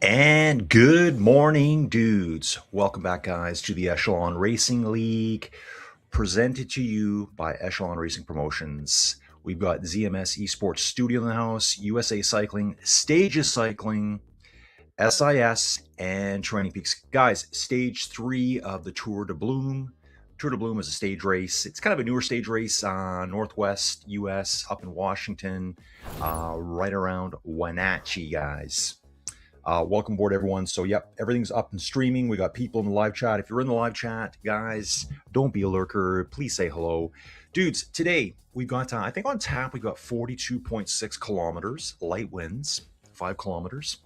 And good morning, dudes. Welcome back, guys, to the Echelon Racing League, presented to you by Echelon Racing Promotions. We've got ZMS eSports Studio in the house, USA Cycling, Stages Cycling, SIS, and TrainingPeaks. Guys, stage 3 of the Tour de Bloom. Tour de Bloom is a stage race. It's kind of a newer stage race, Northwest US, up in Washington, right around Wenatchee, guys. Welcome aboard, everyone. So, yep, everything's up and streaming. We got people in the live chat. If you're in the live chat, guys, don't be a lurker. Please say hello. Dudes, today we've got, I think on tap, we've got 42.6 kilometers, light winds, 5 kilometers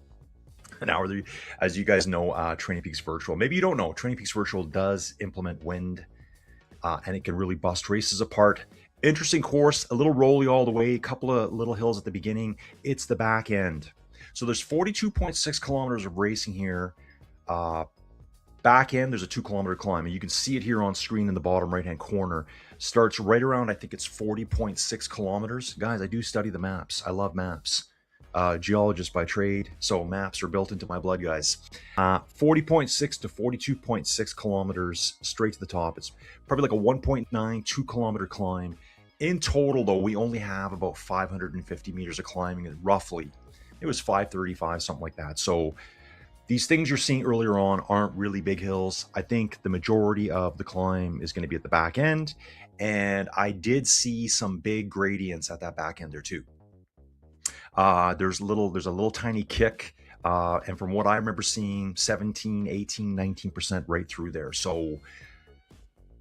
an hour. As you guys know, TrainingPeaks Virtual. Maybe you don't know, TrainingPeaks Virtual does implement wind, and it can really bust races apart. Interesting course, a little rolly all the way, a couple of little hills at the beginning. It's the back end. So there's 42.6 kilometers of racing here. Back end, there's a 2-kilometer climb. And you can see it here on screen in the bottom right-hand corner. Starts right around, I think it's 40.6 kilometers. Guys, I do study the maps. I love maps. Geologist by trade, so maps are built into my blood, guys. 40.6 to 42.6 kilometers straight to the top. It's probably like a 1.9, 2-kilometer climb. In total, though, we only have about 550 meters of climbing, roughly. It was 535, something like that. So these things you're seeing earlier on aren't really big hills. I think the majority of the climb is going to be at the back end. And I did see some big gradients at that back end there too. There's a little tiny kick. And from what I remember seeing, 17, 18, 19% right through there. So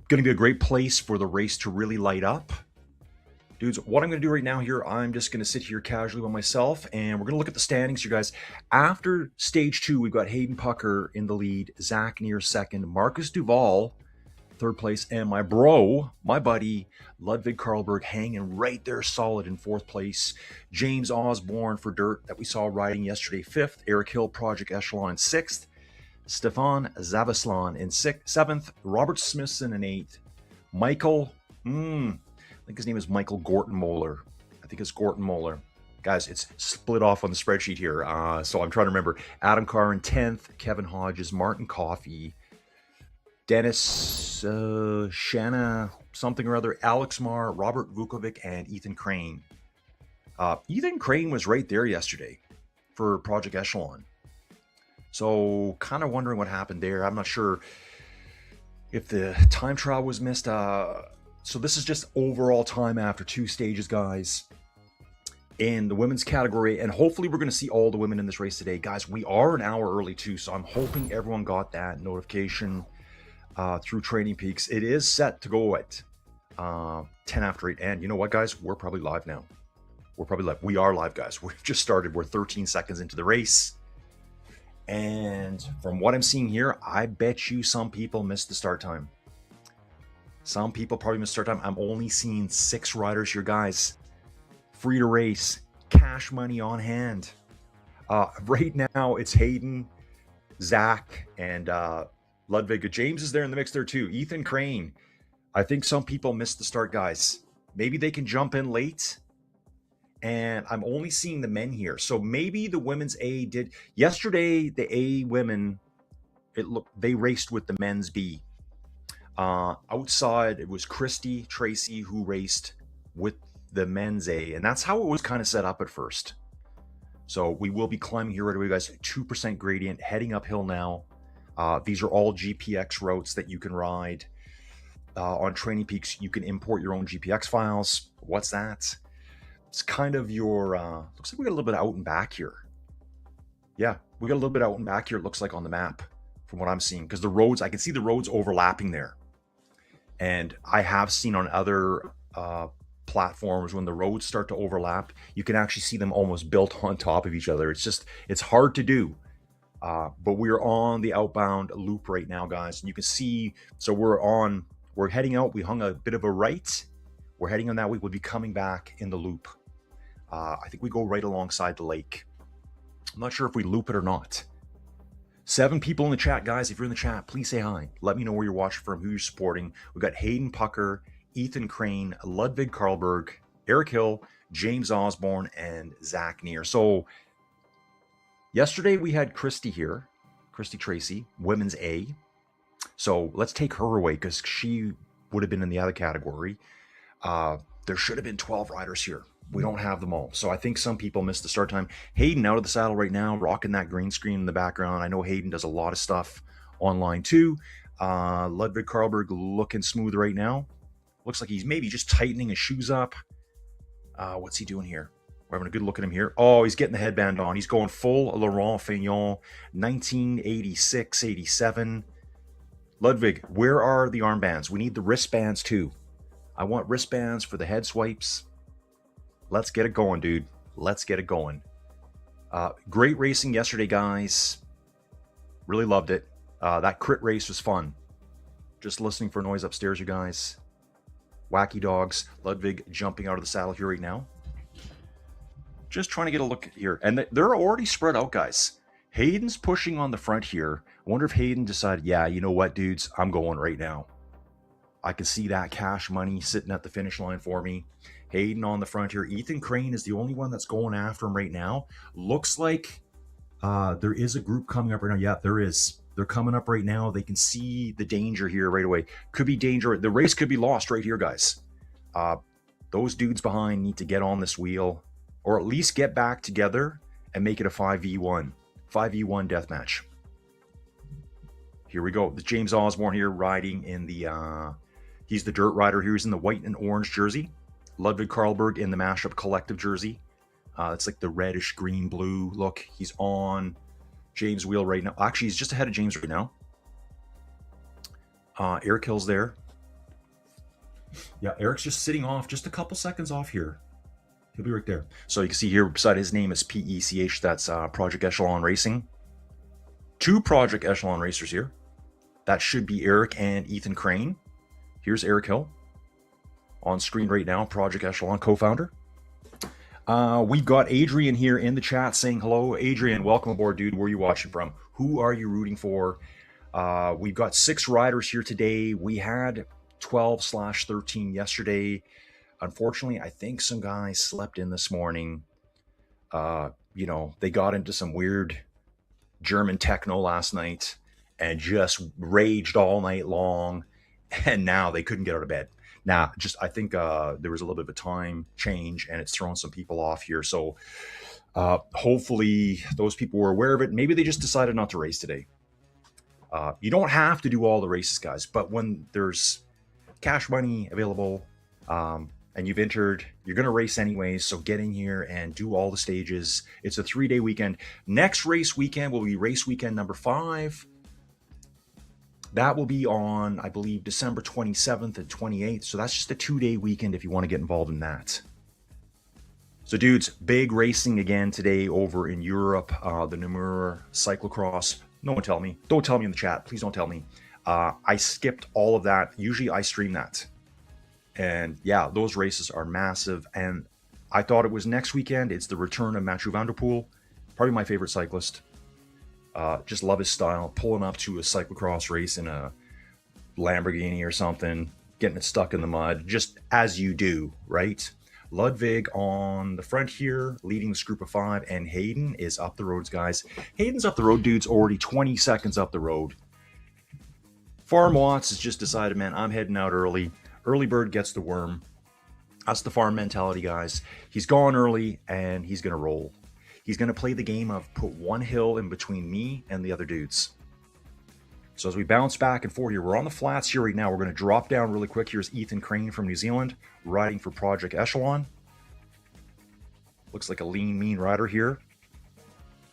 going to be a great place for the race to really light up. Dudes, what I'm going to do right now here, I'm just going to sit here casually by myself, and we're going to look at the standings, you guys. After stage 2, we've got Hayden Pucker in the lead, Zach Neer second, Marcus Duval third place, and my buddy, Ludwig Karlberg, hanging right there solid in 4th place. James Osborne for Dirt that we saw riding yesterday 5th. Eric Hill, Project Echelon in 6th. Stefan Zavaslan in 7th. Robert Smithson in 8th. Michael, I think his name is Michael Gortenmoller. I think it's Gortenmoller. Guys, it's split off on the spreadsheet here. So I'm trying to remember. Adam Carr in 10th. Kevin Hodges, Martin Coffey, Dennis Shanna, something or other, Alex Marr, Robert Vukovic, and Ethan Crane. Ethan Crane was right there yesterday for Project Echelon. So kind of wondering what happened there. I'm not sure if the time trial was missed. So this is just overall time after 2 stages, guys, in the women's category. And hopefully we're going to see all the women in this race today. Guys, we are an hour early too, so I'm hoping everyone got that notification through TrainingPeaks. It is set to go at 10 after 8. And you know what, guys? We're probably live now. We're probably live. We are live, guys. We've just started. We're 13 seconds into the race. And from what I'm seeing here, I bet you some people missed the start time. Some people probably missed start time. I'm only seeing 6 riders here, guys. Free to race, cash money on hand. Right now, it's Hayden, Zach, and Ludwig. James is there in the mix there too. Ethan Crane. I think some people missed the start, guys. Maybe they can jump in late. And I'm only seeing the men here. So maybe the women's A did. Yesterday, the A women, they raced with the men's B. Outside, it was Christy Tracy who raced with the men's A, and that's how it was kind of set up at first. So we will be climbing here right away, guys. 2% gradient, heading uphill now. These are all GPX routes that you can ride on TrainingPeaks. You can import your own GPX files. What's that? It's kind of your, looks like we got a little bit of out and back here. Yeah, we got a little bit out and back here, it looks like on the map from what I'm seeing, because the roads, I can see the roads overlapping there. And I have seen on other platforms when the roads start to overlap, you can actually see them almost built on top of each other. It's hard to do. But we're on the outbound loop right now, guys. And you can see, so we're heading out. We hung a bit of a right. We're heading on that way. We'll be coming back in the loop. I think we go right alongside the lake. I'm not sure if we loop it or not. 7 people in the chat, guys. If you're in the chat, please say hi. Let me know where you're watching from, who you're supporting. We've got Hayden Pucker, Ethan Crane, Ludwig Karlberg, Eric Hill, James Osborne, and Zach Neer. So Yesterday we had Christy here, Christy Tracy, Women's A. So let's take her away because she would have been in the other category. There should have been 12 riders here. We don't have them all. So I think some people missed the start time. Hayden out of the saddle right now, rocking that green screen in the background. I know Hayden does a lot of stuff online too. Ludwig Karlberg looking smooth right now. Looks like he's maybe just tightening his shoes up. What's he doing here? We're having a good look at him here. Oh, he's getting the headband on. He's going full Laurent Fignon, 1986, 87. Ludwig, where are the armbands? We need the wristbands too. I want wristbands for the head swipes. Let's get it going, dude. Let's get it going. Great racing yesterday, guys. Really loved it. That crit race was fun. Just listening for noise upstairs, you guys. Wacky dogs. Ludwig jumping out of the saddle here right now. Just trying to get a look here. And they're already spread out, guys. Hayden's pushing on the front here. I wonder if Hayden decided, yeah, you know what, dudes? I'm going right now. I can see that cash money sitting at the finish line for me. Hayden on the front here. Ethan Crane is the only one that's going after him right now. Looks like there is a group coming up right now. Yeah, there is. They're coming up right now. They can see the danger here right away. Could be danger. The race could be lost right here, guys. Those dudes behind need to get on this wheel or at least get back together and make it a 5v1. 5v1 deathmatch. Here we go. There's James Osborne here riding in the... he's the dirt rider here. He's in the white and orange jersey. Ludwig Karlberg in the Mashup Collective jersey. It's like the reddish green blue look. He's on James' wheel right now. Actually, he's just ahead of James right now. Eric Hill's there. Yeah, Eric's just sitting off, just a couple seconds off here. He'll be right there. So you can see here beside his name is PECH. That's Project Echelon Racing. 2 Project Echelon racers here. That should be Eric and Ethan Crane. Here's Eric Hill on screen right now, Project Echelon co-founder. We've got Adrian here in the chat saying hello. Adrian, welcome aboard, dude. Where are you watching from? Who are you rooting for? We've got 6 riders here today. We had 12/13 yesterday. Unfortunately, I think some guys slept in this morning. They got into some weird German techno last night and just raged all night long. And now they couldn't get out of bed. Now, I think there was a little bit of a time change and it's thrown some people off here. So hopefully those people were aware of it. Maybe they just decided not to race today. You don't have to do all the races, guys. But when there's cash money available and you've entered, you're going to race anyways. So get in here and do all the stages. It's a 3-day weekend. Next race weekend will be race weekend number 5. That will be on, I believe, December 27th and 28th. So that's just a 2-day weekend if you want to get involved in that. So dudes, big racing again today over in Europe. The Namur cyclocross. No one tell me. Don't tell me in the chat. Please don't tell me. I skipped all of that. Usually I stream that. And yeah, those races are massive. And I thought it was next weekend. It's the return of Mathieu van der Poel. Probably my favorite cyclist. Just love his style, pulling up to a cyclocross race in a Lamborghini or something, getting it stuck in the mud, just as you do, right? Ludwig on the front here, leading this group of 5, and Hayden is up the roads, guys. Hayden's up the road, dude's already 20 seconds up the road. Farm Watts has just decided, man, I'm heading out early. Early bird gets the worm. That's the farm mentality, guys. He's gone early, and he's going to roll. He's going to play the game of put one hill in between me and the other dudes. So as we bounce back and forth here, we're on the flats here right now. We're going to drop down really quick. Here's Ethan Crane from New Zealand, riding for Project Echelon. Looks like a lean, mean rider here.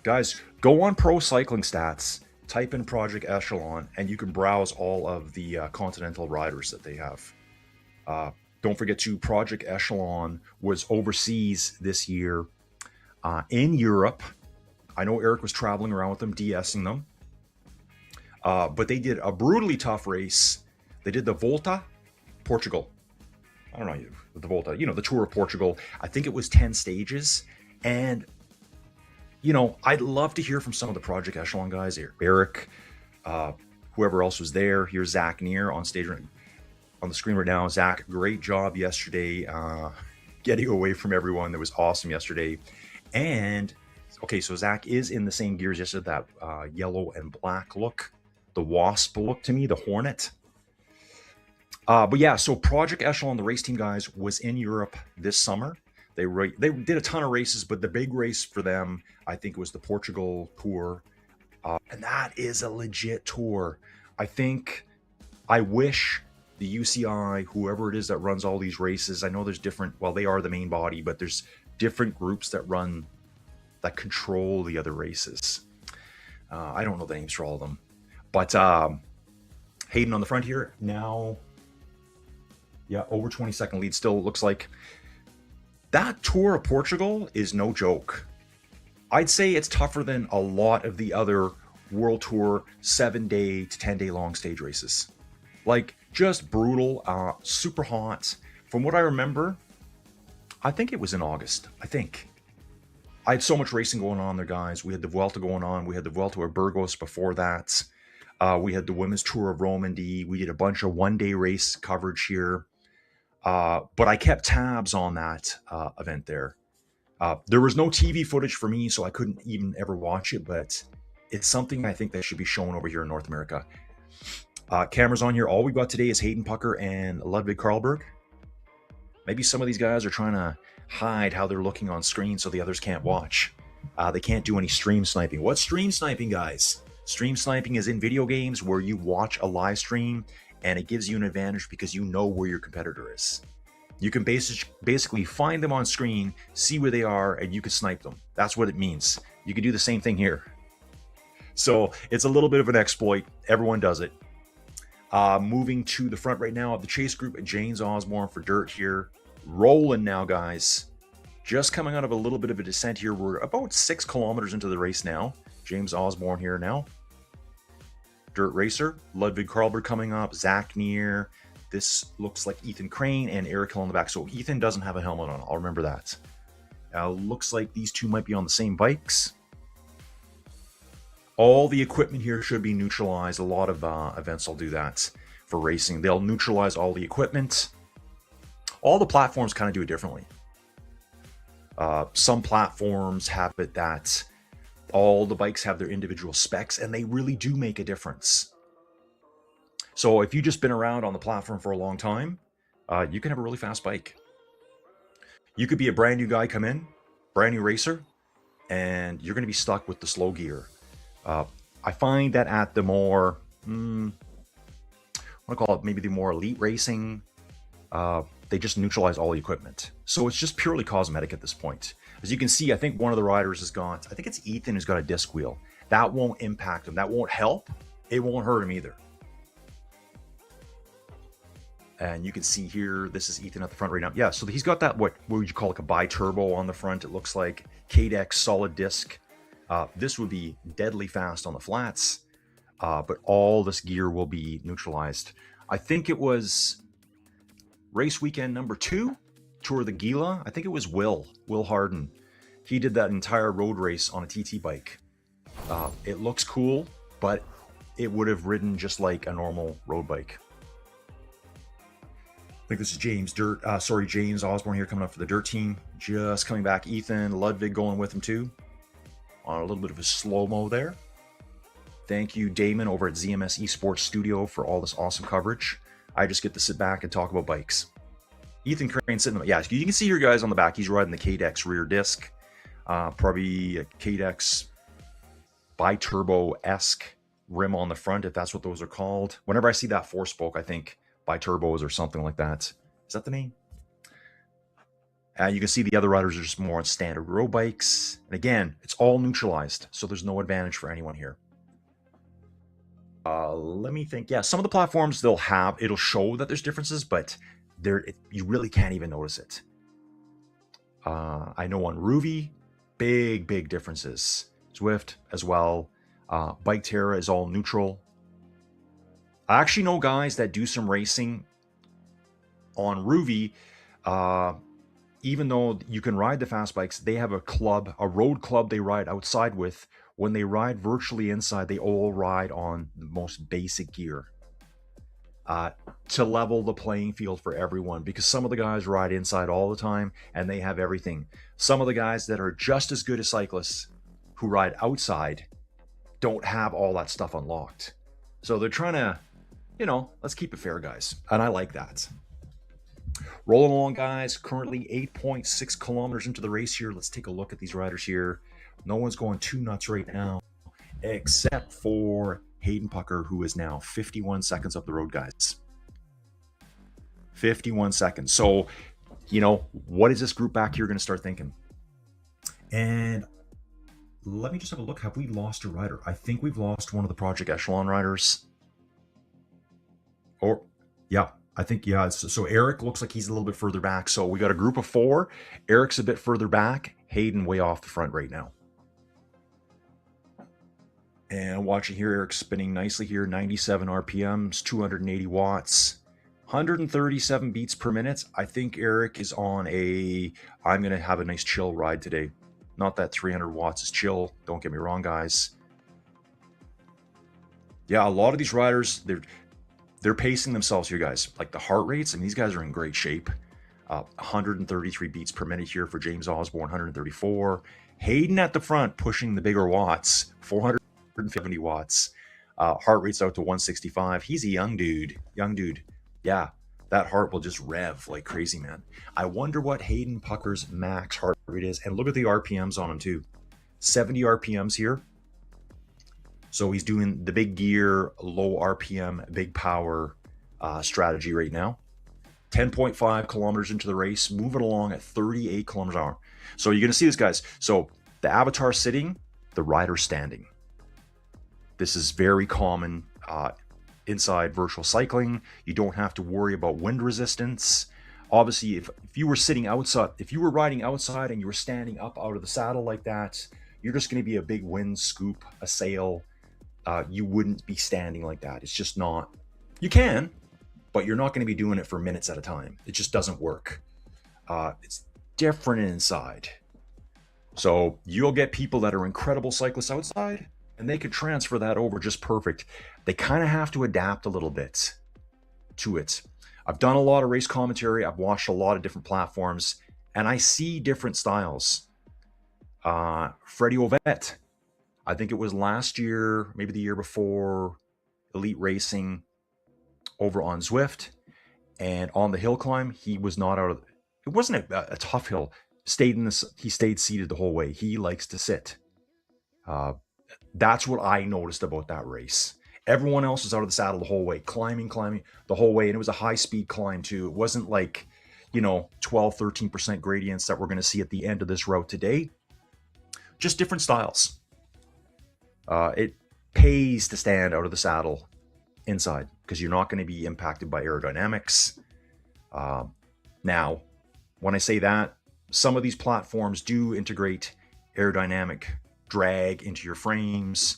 Guys, go on Pro Cycling Stats, type in Project Echelon, and you can browse all of the continental riders that they have. Don't forget to Project Echelon was overseas this year. In Europe. I know Eric was traveling around with them, de-essing them. But they did a brutally tough race. They did the Volta, Portugal. I don't know, the Volta, the Tour of Portugal. I think it was 10 stages. And, I'd love to hear from some of the Project Echelon guys, Eric, whoever else was there. Here's Zach Neer on stage on the screen right now. Zach, great job yesterday getting away from everyone. That was awesome yesterday. And Okay, so Zach is in the same gears, just at that yellow and black look, the wasp look to me, the hornet. But yeah, so Project Echelon, the race team guys, was in Europe this summer. They did a ton of races, but the big race for them, I think, was the Portugal tour, and that is a legit tour. I think I wish the UCI, whoever it is that runs all these races, I know there's different. Well, they are the main body, but there's different groups that control the other races. I don't know the names for all of them, but Hayden on the front here now. Yeah, over 20-second lead still. Looks like that Tour of Portugal is no joke. I'd say it's tougher than a lot of the other World Tour 7-day to 10-day long stage races. Like, just brutal, super hot. From what I remember, I think it was in August. I had so much racing going on there, guys. We had the Vuelta going on. We had the Vuelta of Burgos before that. We had the Women's Tour of Romandy. We did a bunch of one-day race coverage here. But I kept tabs on that event there. There was no TV footage for me, so I couldn't even ever watch it, but it's something I think that should be shown over here in North America. Cameras on here. All we've got today is Hayden Pucker and Ludwig Karlberg. Maybe some of these guys are trying to hide how they're looking on screen so the others can't watch. They can't do any stream sniping. What's stream sniping, guys? Stream sniping is in video games where you watch a live stream and it gives you an advantage because you know where your competitor is. You can basically find them on screen, see where they are, and you can snipe them. That's what it means. You can do the same thing here. So it's a little bit of an exploit. Everyone does it. Moving to the front right now of the chase group, James Osborne for dirt here. Rolling now, guys. Just coming out of a little bit of a descent here. We're about 6 kilometers into the race now. James Osborne here now. Dirt racer. Ludwig Karlberg coming up. Zach Neer. This looks like Ethan Crane and Eric Hill in the back. So Ethan doesn't have a helmet on. I'll remember that. Looks like these two might be on the same bikes. All the equipment here should be neutralized. A lot of events will do that for racing. They'll neutralize all the equipment. All the platforms kind of do it differently. Some platforms have it that all the bikes have their individual specs, and they really do make a difference. So if you've just been around on the platform for a long time, you can have a really fast bike. You could be a brand new guy come in, brand new racer, and you're going to be stuck with the slow gear. I find that at the more, I want to call it maybe the more elite racing, they just neutralize all the equipment. So it's just purely cosmetic at this point. As you can see, I think one of the riders has got, I think it's Ethan who's got a disc wheel. That won't impact him. That won't help. It won't hurt him either. And you can see here, this is Ethan at the front right now. Yeah, so he's got that, what would you call like a bi-turbo on the front, it looks like. KDEX solid disc. This would be deadly fast on the flats, but all this gear will be neutralized. I think it was race weekend number 2, Tour of the Gila. I think it was Will Harden. He did that entire road race on a TT bike. It looks cool, but it would have ridden just like a normal road bike. I think this is James Osborne here coming up for the dirt team. Just coming back. Ethan, Ludwig going with him too. On a little bit of a slow-mo there. Thank you, Damon, over at ZMS eSports Studio for all this awesome coverage. I just get to sit back and talk about bikes. Ethan Crane sitting, yeah, you can see your guys on the back. He's riding the KDEX rear disc. Probably a KDEX bi-turbo-esque rim on the front, if that's what those are called. Whenever I see that 4-spoke, I think bi-turbos or something like that. Is that the name? You can see the other riders are just more on standard road bikes. And again, it's all neutralized, so there's no advantage for anyone here. Let me think. Yeah, some of the platforms it'll show that there's differences, but you really can't even notice it. I know on Ruby, big differences. Zwift as well. Bike Terra is all neutral. I actually know guys that do some racing on Ruby. Even though you can ride the fast bikes, they have a road club they ride outside with. When they ride virtually inside, they all ride on the most basic gear to level the playing field for everyone, because some of the guys ride inside all the time and they have everything. Some of the guys that are just as good as cyclists who ride outside don't have all that stuff unlocked. So they're trying to, let's keep it fair, guys. And I like that. Rolling along, guys. Currently 8.6 kilometers into the race here. Let's take a look at these riders here. No one's going too nuts right now, except for Hayden Pucker, who is now 51 seconds up the road, guys. 51 seconds. So, what is this group back here going to start thinking? And let me just have a look. Have we lost a rider? I think we've lost one of the Project Echelon riders. Or, yeah, I think, yeah. So Eric looks like he's a little bit further back. So we got a group of 4. Eric's a bit further back. Hayden way off the front right now. And watching here, Eric's spinning nicely here. 97 RPMs, 280 watts, 137 beats per minute. I think Eric is on I'm going to have a nice chill ride today. Not that 300 watts is chill. Don't get me wrong, guys. Yeah, a lot of these riders, they're pacing themselves here, guys. Like the heart rates, these guys are in great shape. 133 beats per minute here for James Osborne, 134. Hayden at the front pushing the bigger watts, 470 watts. Heart rate's out to 165. He's a young dude. Yeah, that heart will just rev like crazy, man. I wonder what Hayden Pucker's max heart rate is. And look at the RPMs on him too. 70 RPMs here. So he's doing the big gear, low RPM, big power strategy right now. 10.5 kilometers into the race, moving along at 38 kilometers an hour. So you're going to see this, guys. So the avatar sitting, the rider standing. This is very common inside virtual cycling. You don't have to worry about wind resistance. Obviously, if you were sitting outside, if you were riding outside and you were standing up out of the saddle like that, you're just going to be a big wind scoop, a sail. You wouldn't be standing like that. It's just not. You can, but you're not going to be doing it for minutes at a time. It just doesn't work. It's different inside. So you'll get people that are incredible cyclists outside, and they could transfer that over just perfect. They kind of have to adapt a little bit to it. I've done a lot of race commentary. I've watched a lot of different platforms, and I see different styles. Freddie Ovett, I think it was last year, maybe the year before, Elite Racing over on Zwift, and on the hill climb, he was not out of. It wasn't a tough hill. He stayed seated the whole way. He likes to sit. That's what I noticed about that race. Everyone else was out of the saddle the whole way, climbing the whole way. And it was a high speed climb too. It wasn't like, 12, 13% gradients that we're going to see at the end of this route today. Just different styles. It pays to stand out of the saddle inside because you're not going to be impacted by aerodynamics. Now, when I say that, some of these platforms do integrate aerodynamic drag into your frames,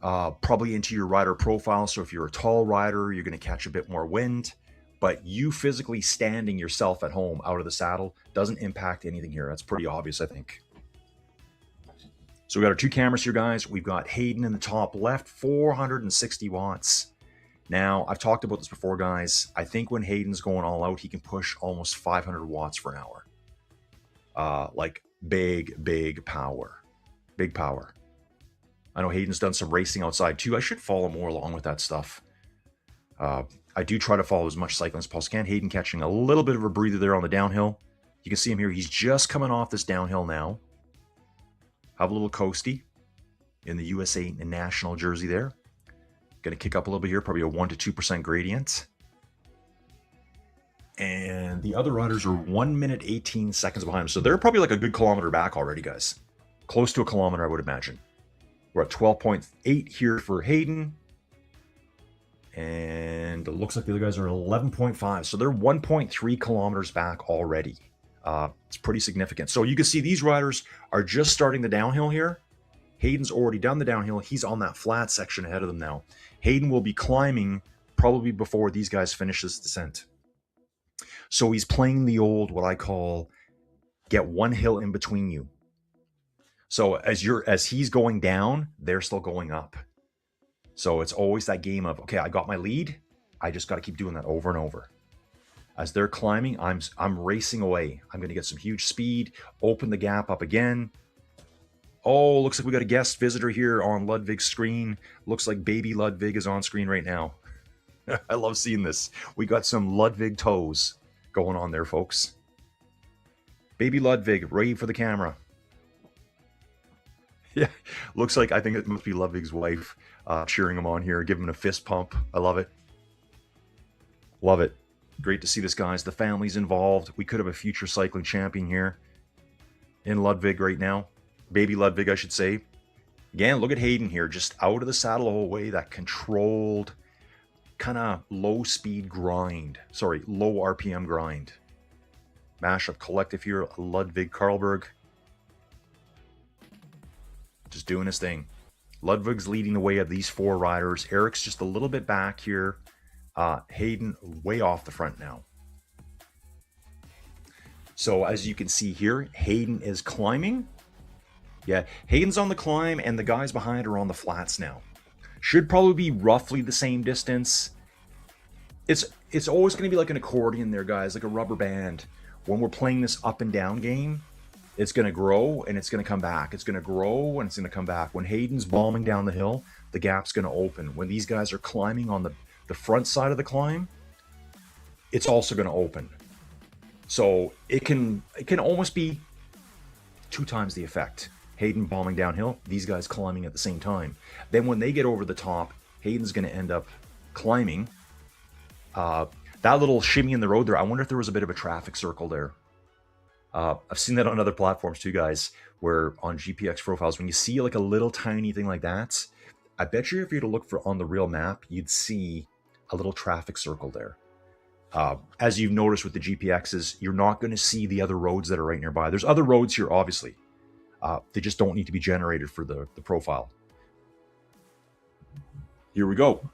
probably into your rider profile. So if you're a tall rider, you're going to catch a bit more wind, but you physically standing yourself at home out of the saddle doesn't impact anything here. That's pretty obvious, I think. So we got our 2 cameras here, guys. We've got Hayden in the top left, 460 watts. Now, I've talked about this before, guys. I think when Hayden's going all out, he can push almost 500 watts for an hour. Like big power. Big power. I know Hayden's done some racing outside too. I should follow more along with that stuff. I do try to follow as much cycling as possible. Hayden catching a little bit of a breather there on the downhill. You can see him here. He's just coming off this downhill now. Have a little coasty in the USA national jersey there. Going to kick up a little bit here, probably a 1 to 2% gradient. And the other riders are 1 minute 18 seconds behind him. So they're probably like a good kilometer back already, guys. Close to a kilometer, I would imagine. We're at 12.8 here for Hayden. And it looks like the other guys are 11.5. So they're 1.3 kilometers back already. It's pretty significant. So you can see these riders are just starting the downhill here. Hayden's already done the downhill. He's on that flat section ahead of them now. Hayden will be climbing probably before these guys finish this descent. So he's playing the old, what I call, get one hill in between you. So as he's going down, they're still going up. So it's always that game of, okay, I got my lead. I just got to keep doing that over and over. As they're climbing, I'm racing away. I'm going to get some huge speed, open the gap up again. Oh, looks like we got a guest visitor here on Ludwig's screen. Looks like baby Ludwig is on screen right now. I love seeing this. We got some Ludwig toes going on there, folks. Baby Ludwig, ready for the camera. Yeah, looks like I think it must be Ludwig's wife cheering him on here, giving him a fist pump. I love it. Love it. Great to see this, guys. The family's involved. We could have a future cycling champion here in Ludwig right now. Baby Ludwig, I should say. Again, look at Hayden here, just out of the saddle the whole way. That controlled, kind of low speed grind. Sorry, low RPM grind. Mashup collective here, Ludwig Karlberg. Just doing his thing. Ludwig's leading the way of these four riders. Eric's just a little bit back here. Hayden way off the front now. So as you can see here, Hayden is climbing. Yeah, Hayden's on the climb and the guys behind are on the flats now. Should probably be roughly the same distance. It's always going to be like an accordion there, guys, like a rubber band. When we're playing this up and down game, it's going to grow and it's going to come back. It's going to grow and it's going to come back. When Hayden's bombing down the hill, the gap's going to open. When these guys are climbing on the front side of the climb, it's also going to open. So it can almost be 2 times the effect. Hayden bombing downhill, these guys climbing at the same time. Then when they get over the top, Hayden's going to end up climbing. That little shimmy in the road there, I wonder if there was a bit of a traffic circle there. I've seen that on other platforms too, guys, where on GPX profiles, when you see like a little tiny thing like that, I bet you if you were to look for on the real map, you'd see a little traffic circle there. As you've noticed with the GPXs, you're not going to see the other roads that are right nearby. There's other roads here, obviously. They just don't need to be generated for the profile. Here we go.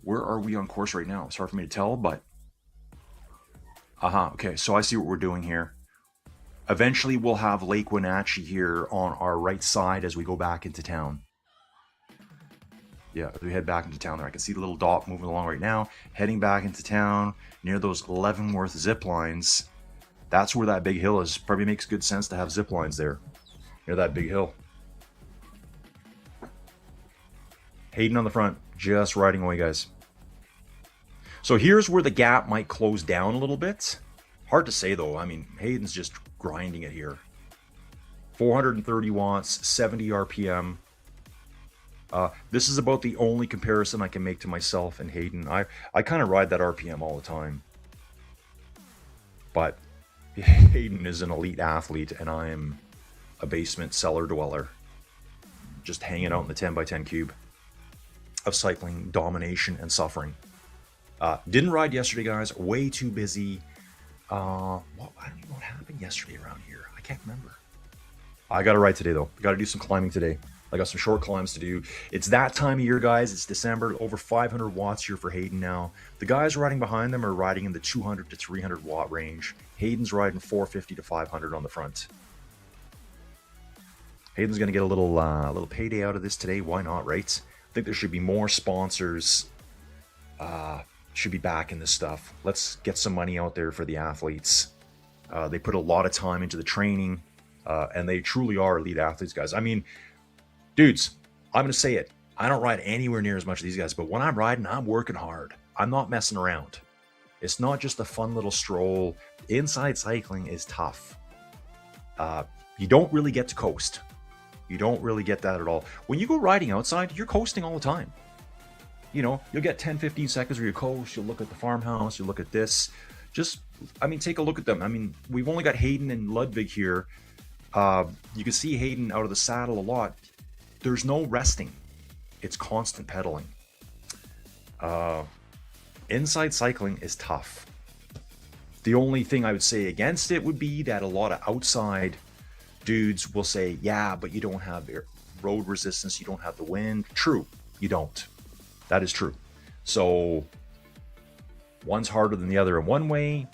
Where are we on course right now? It's hard for me to tell, but... okay, so I see what we're doing here. Eventually, we'll have Lake Wenatchee here on our right side as we go back into town. Yeah, as we head back into town there. I can see the little dot moving along right now. Heading back into town near those Leavenworth zip lines. That's where that big hill is. Probably makes good sense to have zip lines there near that big hill. Hayden on the front, just riding away, guys. So here's where the gap might close down a little bit. Hard to say, though. I mean, Hayden's just grinding it here. 430 watts, 70 RPM. This is about the only comparison I can make to myself and Hayden. I kind of ride that RPM all the time. But Hayden is an elite athlete, and I am a basement cellar dweller. Just hanging out in the 10x10 cube of cycling, domination, and suffering. Didn't ride yesterday, guys. Way too busy. I don't even know what happened yesterday around here. I can't remember. I got to ride today, though. Got to do some climbing today. I got some short climbs to do. It's that time of year, guys. It's December. Over 500 watts here for Hayden now. The guys riding behind them are riding in the 200 to 300 watt range. Hayden's riding 450 to 500 on the front. Hayden's going to get a little payday out of this today. Why not, right? I think there should be more sponsors. Should be back in this stuff. Let's get some money out there for the athletes. They put a lot of time into the training, and they truly are elite athletes, guys. I mean, dudes, I'm going to say it. I don't ride anywhere near as much as these guys, but when I'm riding, I'm working hard. I'm not messing around. It's not just a fun little stroll. Inside cycling is tough. You don't really get to coast. You don't really get that at all. When you go riding outside, you're coasting all the time. You know, you'll get 10, 15 seconds where you coast. You'll look at the farmhouse. You look at this. Take a look at them. I mean, we've only got Hayden and Ludwig here. You can see Hayden out of the saddle a lot. There's no resting. It's constant pedaling. Inside cycling is tough. The only thing I would say against it would be that a lot of outside dudes will say, yeah, but you don't have road resistance. You don't have the wind. True, you don't. That is true. So one's harder than the other in one way.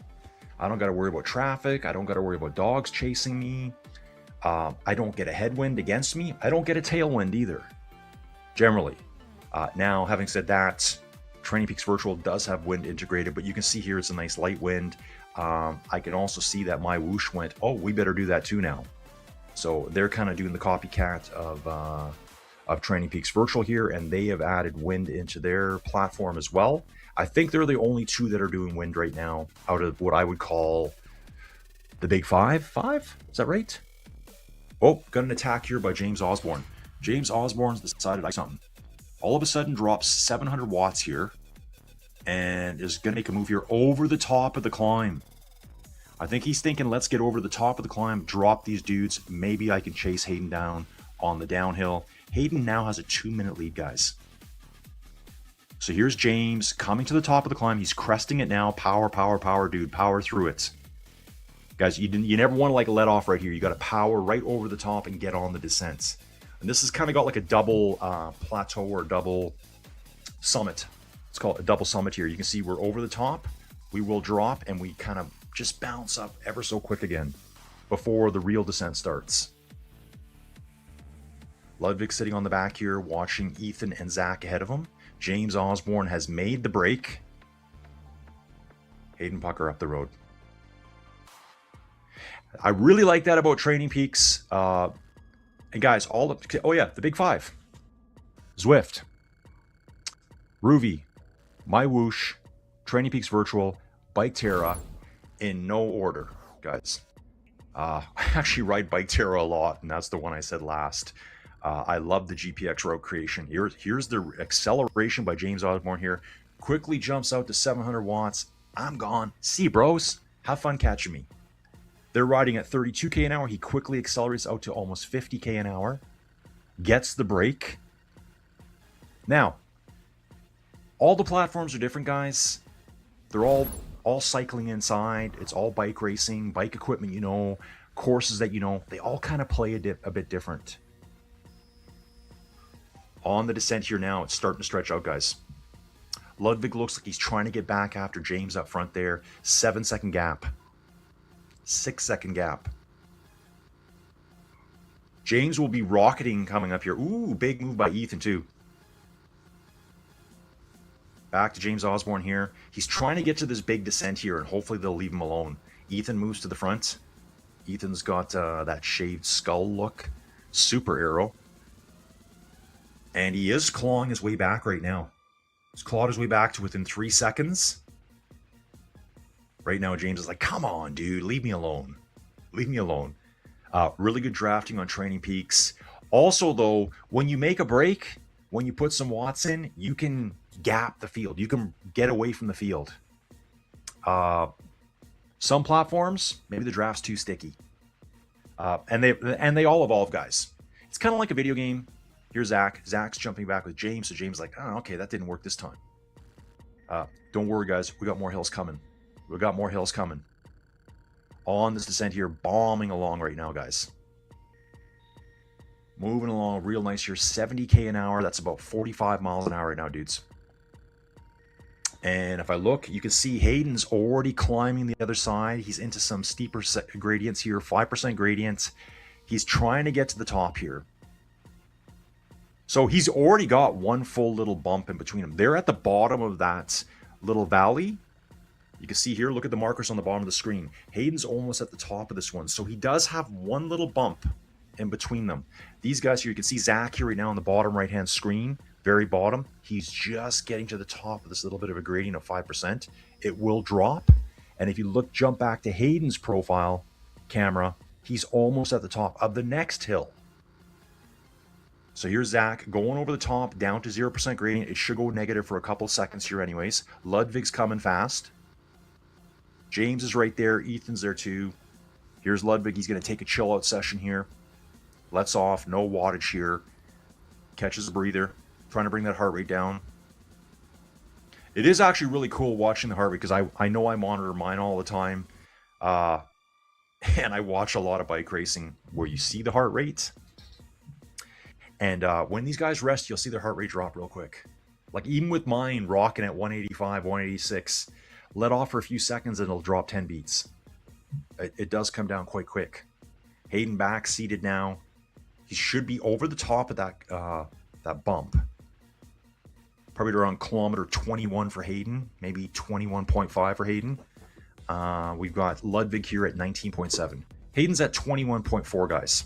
I don't got to worry about traffic. I don't got to worry about dogs chasing me. I don't get a headwind against me. I don't get a tailwind either, generally. Now, having said that, TrainingPeaks Virtual does have wind integrated, but you can see here it's a nice light wind. I can also see that my whoosh went, oh, we better do that too now. So they're kind of doing the copycat of TrainingPeaks Virtual here, and they have added wind into their platform as well. I think they're the only two that are doing wind right now out of what I would call the big five. Five? Is that right? Oh, got an attack here by James Osborne. James Osborne's decided to do something. All of a sudden drops 700 watts here and is going to make a move here over the top of the climb. I think he's thinking, let's get over the top of the climb, drop these dudes. Maybe I can chase Hayden down on the downhill. Hayden now has a 2-minute lead, guys. So here's James coming to the top of the climb. He's cresting it now. Power, power, power, dude. Power through it. Guys, you never want to like let off right here. You got to power right over the top and get on the descents. And this has kind of got like a double plateau or double summit. It's called a double summit here. You can see we're over the top. We will drop and we kind of just bounce up ever so quick again before the real descent starts. Ludwig sitting on the back here watching Ethan and Zach ahead of him. James Osborne has made the break. Hayden Pucker up the road. I really like that about TrainingPeaks. And guys, oh yeah, the big five. Zwift, Ruvi, MyWhoosh, TrainingPeaks Virtual, Bike Terra, in no order, guys. I actually ride Bike Terra a lot, and that's the one I said last. I love the GPX route creation. Here's the acceleration by James Osborne here. Quickly jumps out to 700 watts. I'm gone. See you, bros. Have fun catching me. They're riding at 32K an hour. He quickly accelerates out to almost 50K an hour. Gets the break. Now, all the platforms are different, guys. They're all cycling inside. It's all bike racing, bike equipment, you know, courses that you know. They all kind of play a bit different. On the descent here now, it's starting to stretch out, guys. Ludwig looks like he's trying to get back after James up front there. 7-second gap. 6-second gap. James will be rocketing coming up here. Ooh, big move by Ethan too. Back to James Osborne here. He's trying to get to this big descent here, and hopefully they'll leave him alone. Ethan moves to the front. Ethan's got that shaved skull look. Super arrow. And he is clawing his way back right now. He's clawed his way back to within 3 seconds. Right now, James is like, come on, dude, leave me alone. Leave me alone. Really good drafting on TrainingPeaks. Also, though, when you make a break, when you put some watts in, you can gap the field. You can get away from the field. Some platforms, maybe the draft's too sticky. And they all evolve, guys. It's kind of like a video game. Here's Zach. Zach's jumping back with James. So James is like, oh, okay, that didn't work this time. Don't worry, guys. We got more hills coming. We got more hills coming. On this descent here, bombing along right now, guys. Moving along real nice here. 70K an hour. That's about 45 miles an hour right now, dudes. And if I look, you can see Hayden's already climbing the other side. He's into some steeper gradients here. 5% gradients. He's trying to get to the top here. So he's already got one full little bump in between them. They're at the bottom of that little valley. You can see here, look at the markers on the bottom of the screen. Hayden's almost at the top of this one. So he does have one little bump in between them. These guys here, you can see Zach here right now on the bottom right-hand screen, very bottom. He's just getting to the top of this little bit of a gradient of 5%. It will drop. And if you look, jump back to Hayden's profile camera, he's almost at the top of the next hill. So here's Zach going over the top, down to 0% gradient. It should go negative for a couple seconds here anyways. Ludwig's coming fast. James is right there. Ethan's there too. Here's Ludwig. He's going to take a chill out session here. Lets off. No wattage here. Catches a breather. Trying to bring that heart rate down. It is actually really cool watching the heart rate because I know I monitor mine all the time. And I watch a lot of bike racing where you see the heart rate. And when these guys rest, you'll see their heart rate drop real quick. Like even with mine rocking at 185, 186, let off for a few seconds and it'll drop 10 beats. It does come down quite quick. Hayden back seated now. He should be over the top of that bump. Probably around kilometer 21 for Hayden, maybe 21.5 for Hayden. We've got Ludwig here at 19.7. Hayden's at 21.4, guys.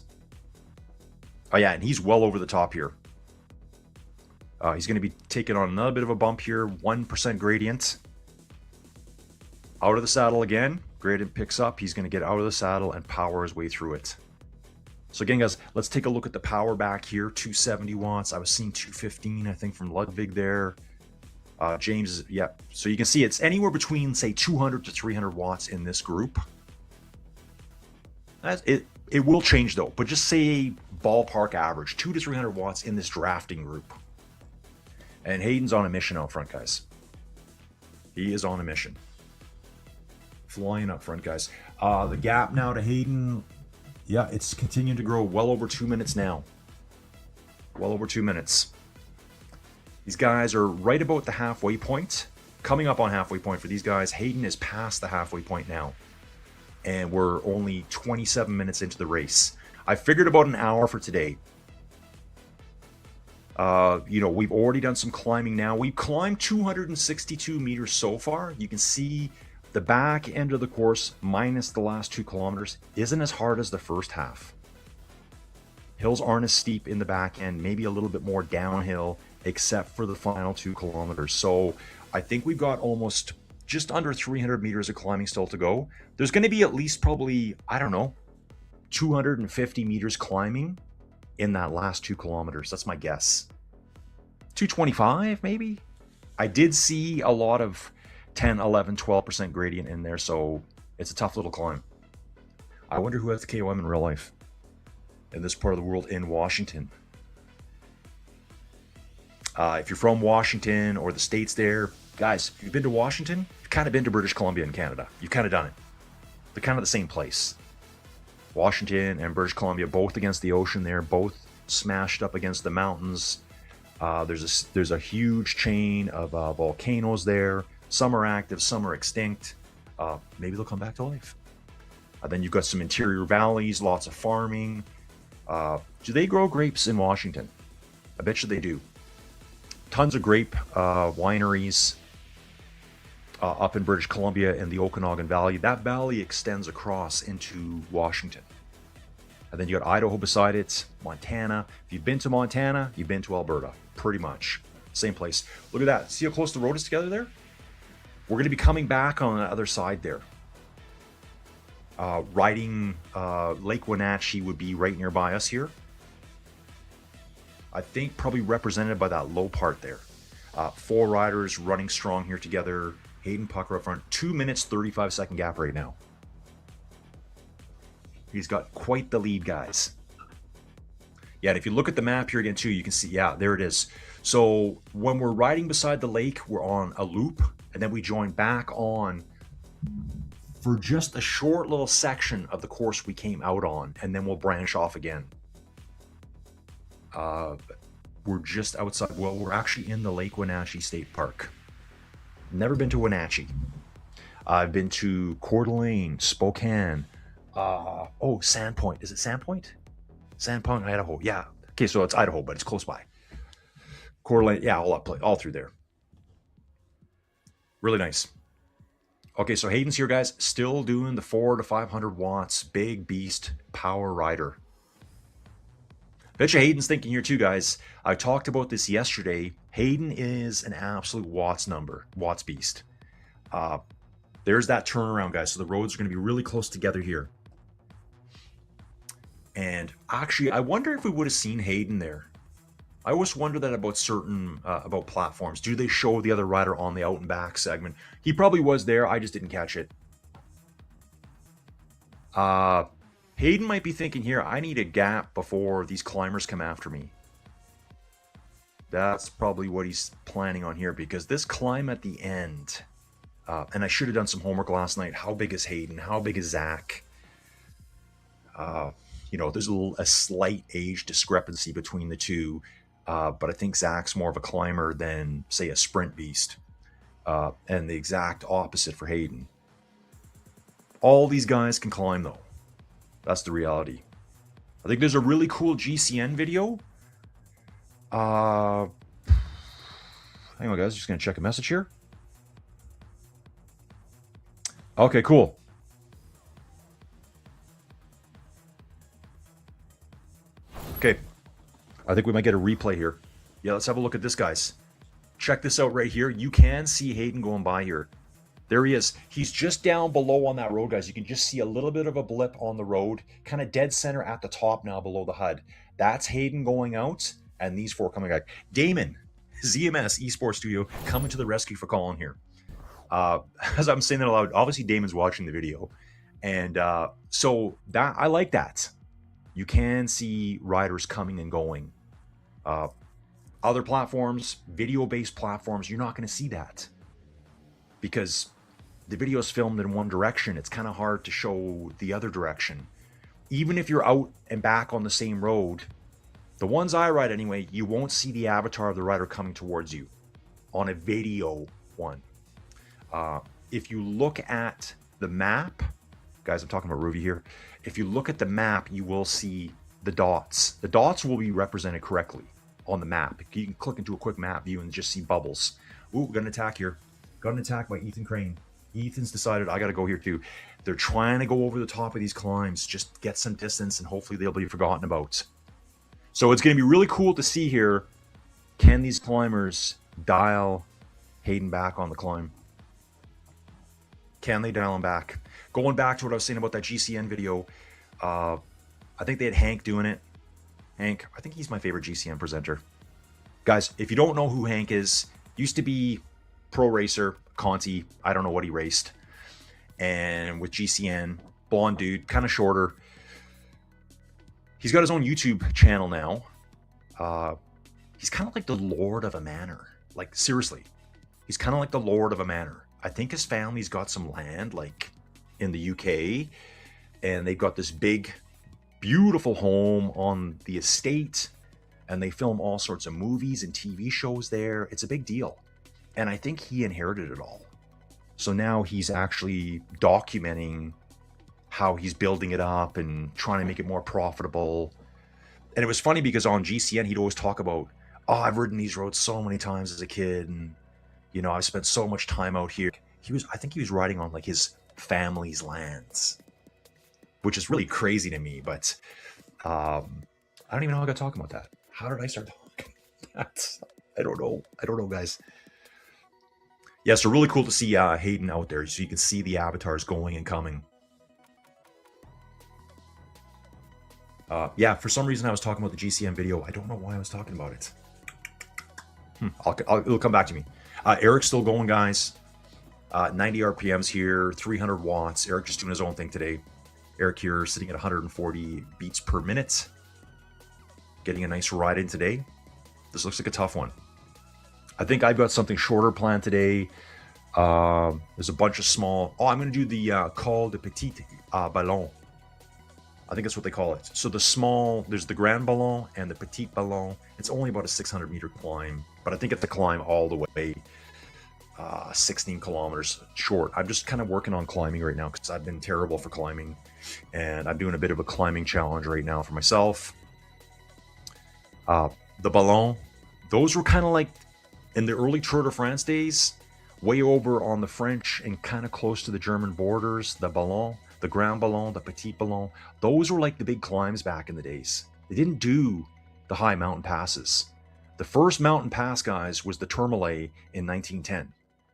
Oh yeah, and he's well over the top here. He's going to be taking on another bit of a bump here, 1% gradient. Out of the saddle again, gradient picks up. He's going to get out of the saddle and power his way through it. So again, guys, let's take a look at the power back here, 270 watts. I was seeing 215, I think, from Ludwig there. James, yeah. So you can see it's anywhere between, say, 200 to 300 watts in this group. It will change, though, but just say ballpark average, 200 to 300 watts in this drafting group. And Hayden's on a mission out front, guys. He is on a mission. Flying up front, guys. The gap now to Hayden, yeah, it's continuing to grow. Well over 2 minutes now. Well over 2 minutes. These guys are right about the halfway point. Coming up on halfway point for these guys. Hayden is past the halfway point now. And we're only 27 minutes into the race. I figured about an hour for today. We've already done some climbing now. We've climbed 262 meters so far. You can see the back end of the course, minus the last 2 kilometers, isn't as hard as the first half. Hills aren't as steep in the back end, maybe a little bit more downhill, except for the final 2 kilometers. So I think we've got almost just under 300 meters of climbing still to go. There's going to be at least probably, 250 meters climbing in that last 2 kilometers. That's my guess. 225 maybe? I did see a lot of 10, 11, 12% gradient in there, so it's a tough little climb. I wonder who has the KOM in real life in this part of the world in Washington. If you're from Washington or the States there, guys, if you've been to Washington, you've kind of been to British Columbia and Canada. You've kind of done it. They're kind of the same place. Washington and British Columbia, both against the ocean there, both smashed up against the mountains. There's a huge chain of volcanoes there. Some are active, some are extinct. Maybe they'll come back to life. Then you've got some interior valleys, lots of farming. Do they grow grapes in Washington? I bet you they do. Tons of grape wineries up in British Columbia in the Okanagan Valley. That valley extends across into Washington. And then you got Idaho beside it, Montana. If you've been to Montana, you've been to Alberta. Pretty much. Same place. Look at that. See how close the road is together there? We're going to be coming back on the other side there. Riding Lake Wenatchee would be right nearby us here. I think probably represented by that low part there. 4 riders running strong here together. Hayden Pucker up front. 2 minutes, 35-second gap right now. He's got quite the lead, guys. Yeah, and if you look at the map here again, too, you can see, yeah, there it is. So when we're riding beside the lake, we're on a loop, and then we join back on for just a short little section of the course we came out on, and then we'll branch off again. We're just outside. Well, we're actually in the Lake Wenatchee State Park. Never been to Wenatchee. I've been to Coeur d'Alene, Spokane. Sandpoint. Is it Sandpoint? Sandpoint, Idaho. Yeah. Okay, so it's Idaho, but it's close by. Coeur d'Alene. Yeah, all through there. Really nice. Okay, so Hayden's here, guys. Still doing the 400 to 500 watts. Big beast power rider. Bet you Hayden's thinking here too, guys. I talked about this yesterday. Hayden is an absolute watts beast. There's that turnaround, guys. So the roads are going to be really close together here. And actually, I wonder if we would have seen Hayden there. I always wonder that about certain about platforms. Do they show the other rider on the out and back segment? He probably was there. I just didn't catch it. Hayden might be thinking here, I need a gap before these climbers come after me. That's probably what he's planning on here, because this climb at the end, and I should have done some homework last night. How big is Hayden? How big is Zach? There's a slight age discrepancy between the two, but I think Zach's more of a climber than, say, a sprint beast, and the exact opposite for Hayden. All these guys can climb, though. That's the reality. I think there's a really cool GCN video. Hang on, guys. Just going to check a message here. Okay, cool. Okay, I think we might get a replay here. Yeah, let's have a look at this, guys. Check this out right here. You can see Hayden going by here. There he is. He's just down below on that road, guys. You can just see a little bit of a blip on the road, kind of dead center at the top now below the HUD. That's Hayden going out, and these four coming back. Damon, ZMS eSports Studio, coming to the rescue for Colin here. As I'm saying that aloud, obviously Damon's watching the video. And so that I like that. You can see riders coming and going. Other platforms, video-based platforms, you're not going to see that. Because the video is filmed in one direction, it's kind of hard to show the other direction. Even if you're out and back on the same road, the ones I ride anyway, you won't see the avatar of the rider coming towards you on a video one. If you look at the map, guys, I'm talking about Ruby here. If you look at the map, you will see the dots. The dots will be represented correctly on the map. You can click into a quick map view and just see bubbles. Ooh, got an attack here. Got an attack by Ethan Crane. Ethan's decided I got to go here too. They're trying to go over the top of these climbs, just get some distance, and hopefully they'll be forgotten about. So it's going to be really cool to see here, can these climbers dial Hayden back on the climb? Can they dial him back? Going back to what I was saying about that GCN video, I think they had Hank doing it. Hank, I think he's my favorite GCN presenter. Guys, if you don't know who Hank is, used to be pro racer, Conti, I don't know what he raced. And with GCN, blonde dude, kind of shorter. He's got his own YouTube channel now. He's kind of like the Lord of a Manor. Like, seriously. He's kind of like the Lord of a Manor. I think his family's got some land, like, in the UK. And they've got this big, beautiful home on the estate. And they film all sorts of movies and TV shows there. It's a big deal. And I think he inherited it all. So now he's actually documenting how he's building it up and trying to make it more profitable. And it was funny because on GCN, he'd always talk about, oh, I've ridden these roads so many times as a kid. And, you know, I've spent so much time out here. I think he was riding on like his family's lands, which is really crazy to me. But I don't even know how I got talking about that. How did I start talking? I don't know, guys. Yeah, so really cool to see Hayden out there. So you can see the avatars going and coming. Yeah, for some reason I was talking about the GCM video. I don't know why I was talking about it. It'll come back to me. Eric's still going, guys. 90 RPMs here, 300 watts. Eric just doing his own thing today. Eric here sitting at 140 beats per minute. Getting a nice ride in today. This looks like a tough one. I think I've got something shorter planned today. There's a bunch of small... Oh, I'm going to do the Col de Petit Ballon. I think that's what they call it. So the small... There's the Grand Ballon and the Petit Ballon. It's only about a 600-meter climb. But I think it's the climb all the way 16 kilometers short. I'm just kind of working on climbing right now because I've been terrible for climbing. And I'm doing a bit of a climbing challenge right now for myself. The Ballon, those were kind of like... In the early Tour de France days, way over on the French and kind of close to the German borders, the Ballon, the Grand Ballon, the Petit Ballon, those were like the big climbs back in the days. They didn't do the high mountain passes. The first mountain pass, guys, was the Tourmalet in 1910.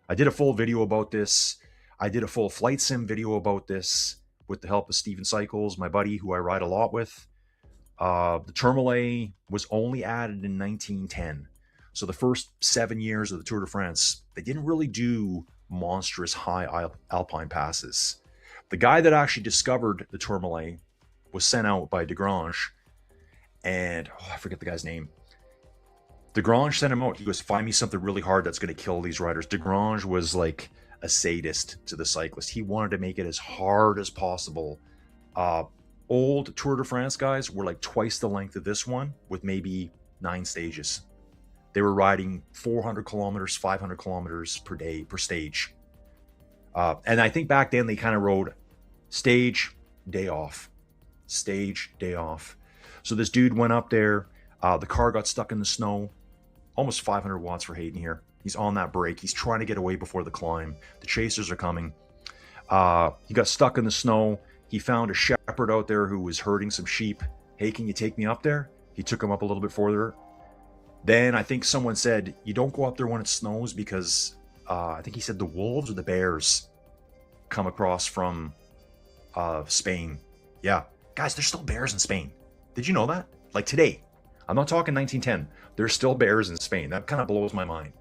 I did a full video about this. I did a full flight sim video about this with the help of Steven Cycles, my buddy who I ride a lot with. The Tourmalet was only added in 1910. So the first 7 years of the Tour de France, they didn't really do monstrous high alpine passes. The guy that actually discovered the Tourmalet was sent out by Desgrange, and I forget the guy's name. Desgrange sent him out. He goes, find me something really hard that's going to kill these riders. Desgrange was like a sadist to the cyclist. He wanted to make it as hard as possible. Old Tour de France guys were like twice the length of this one with maybe 9 stages. They were riding 400 kilometers, 500 kilometers per day, per stage. And I think back then they kind of rode stage, day off. Stage, day off. So this dude went up there. The car got stuck in the snow. Almost 500 watts for Hayden here. He's on that brake. He's trying to get away before the climb. The chasers are coming. He got stuck in the snow. He found a shepherd out there who was herding some sheep. Hey, can you take me up there? He took him up a little bit further. Then I think someone said, you don't go up there when it snows because I think he said the wolves or the bears come across from Spain. Yeah. Guys, there's still bears in Spain. Did you know that? Like today. I'm not talking 1910. There's still bears in Spain. That kind of blows my mind.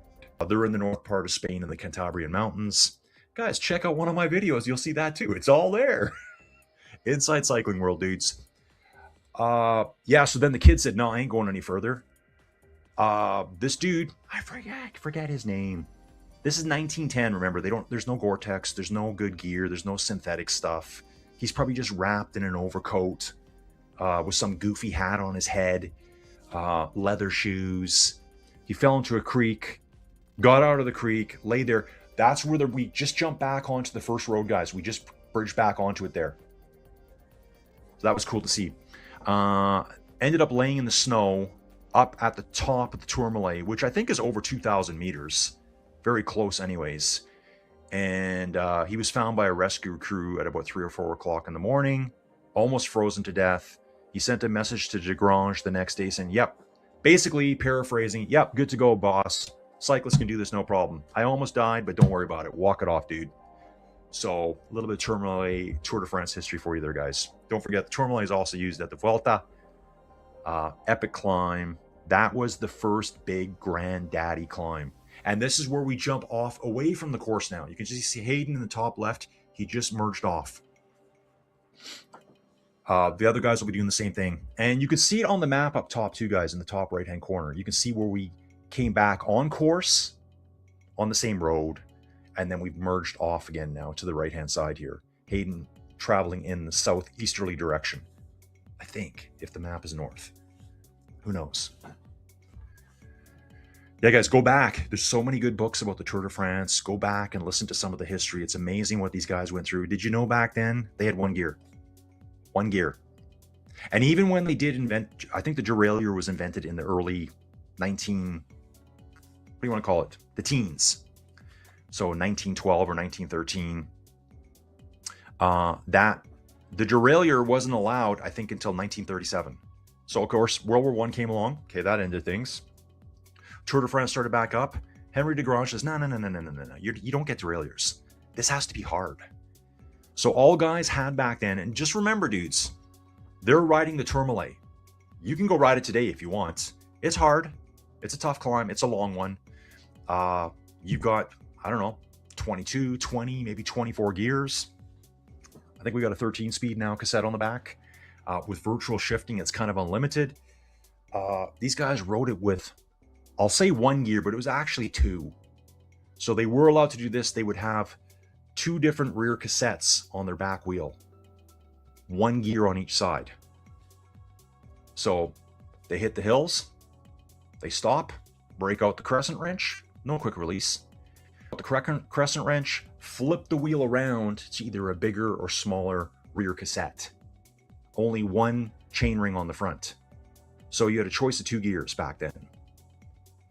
They're in the north part of Spain in the Cantabrian Mountains. Guys, check out one of my videos. You'll see that too. It's all there. Inside Cycling World, dudes. Yeah, so then the kid said, no, I ain't going any further. This dude, I forget his name. This is 1910, remember. There's no Gore-Tex, there's no good gear, there's no synthetic stuff. He's probably just wrapped in an overcoat, with some goofy hat on his head, leather shoes. He fell into a creek, got out of the creek, lay there. That's where we just jumped back onto the first road, guys. We just bridged back onto it there. So that was cool to see. Ended up laying in the snow up at the top of the Tourmalet, which I think is over 2,000 meters. Very close anyways. And he was found by a rescue crew at about 3 or 4 o'clock in the morning, almost frozen to death. He sent a message to Desgrange the next day saying, yep, basically paraphrasing, yep, good to go, boss. Cyclists can do this, no problem. I almost died, but don't worry about it. Walk it off, dude. So a little bit of Tourmalet Tour de France history for you there, guys. Don't forget, the Tourmalet is also used at the Vuelta. Epic climb. That was the first big granddaddy climb. And this is where we jump off away from the course now. You can just see Hayden in the top left. He just merged off. The other guys will be doing the same thing. And you can see it on the map up top too, guys, in the top right-hand corner. You can see where we came back on course on the same road. And then we've merged off again now to the right-hand side here. Hayden traveling in the southeasterly direction. I think, if the map is north. Who knows? Yeah, guys, go back. There's so many good books about the Tour de France. Go back and listen to some of the history. It's amazing what these guys went through. Did you know back then they had one gear? One gear. And even when they did invent, I think the derailleur was invented in the early what do you want to call it? The teens. So 1912 or 1913. The derailleur wasn't allowed, I think, until 1937. So, of course, World War I came along. Okay, that ended things. Tour de France started back up. Henry Desgrange says, no. You don't get derailleurs. This has to be hard. So all guys had back then, and just remember, dudes, they're riding the Tourmalet. You can go ride it today if you want. It's hard. It's a tough climb. It's a long one. You've got, I don't know, 22, 20, maybe 24 gears. I think we got a 13-speed now cassette on the back. With virtual shifting, it's kind of unlimited. These guys rode it with, I'll say one gear, but it was actually two. So they were allowed to do this. They would have two different rear cassettes on their back wheel. One gear on each side. So they hit the hills. They stop, break out the crescent wrench. No quick release. The crescent wrench, flip the wheel around to either a bigger or smaller rear cassette. Only one chainring on the front. So you had a choice of two gears back then.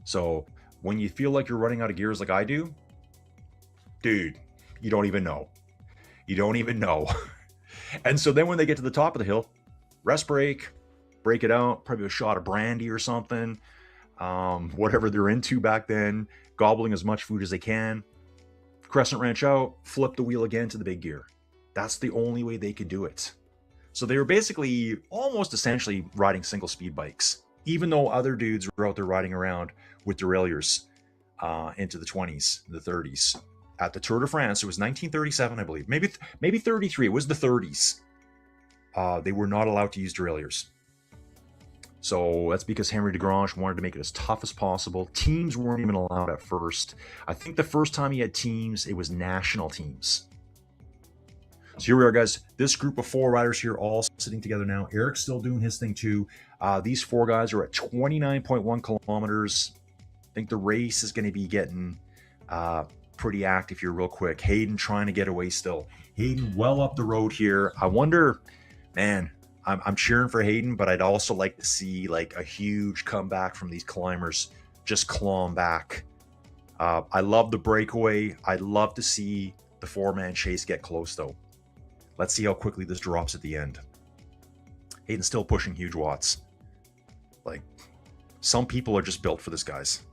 So when you feel like you're running out of gears like I do, dude, you don't even know. You don't even know. And so then when they get to the top of the hill, rest break it out, probably a shot of brandy or something, whatever they're into back then, gobbling as much food as they can, crescent wrench out, flip the wheel again to the big gear. That's the only way they could do it. So they were basically almost essentially riding single speed bikes, even though other dudes were out there riding around with derailleurs into the 20s, the 30s. At the Tour de France, it was 1937, I believe, maybe 33. It was the 30s. They were not allowed to use derailleurs. So that's because Henry Desgrange wanted to make it as tough as possible. Teams weren't even allowed at first. I think the first time he had teams, it was national teams. So here we are, guys. This group of 4 riders here all sitting together now. Eric's still doing his thing too. These 4 guys are at 29.1 kilometers. I think the race is going to be getting pretty active here real quick. Hayden trying to get away still. Hayden well up the road here. I wonder, man, I'm cheering for Hayden, but I'd also like to see like a huge comeback from these climbers just clawing back. I love the breakaway. I'd love to see the 4-man chase get close though. Let's see how quickly this drops at the end. Hayden's still pushing huge watts. Some people are just built for this, guys.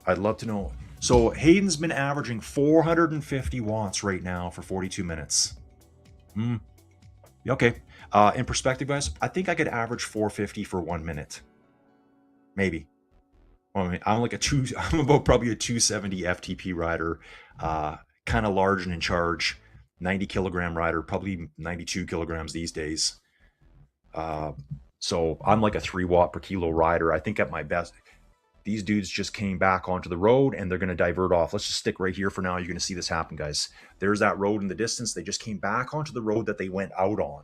I'd love to know. So Hayden's been averaging 450 watts right now for 42 minutes. Okay. In perspective, guys, I think I could average 450 for 1 minute. Maybe. Well, I mean, I'm about probably a 270 FTP rider, kind of large and in charge, 90 kilogram rider, probably 92 kilograms these days. So I'm like a 3 watt per kilo rider. I think at my best, these dudes just came back onto the road and they're going to divert off. Let's just stick right here for now. You're going to see this happen, guys. There's that road in the distance. They just came back onto the road that they went out on.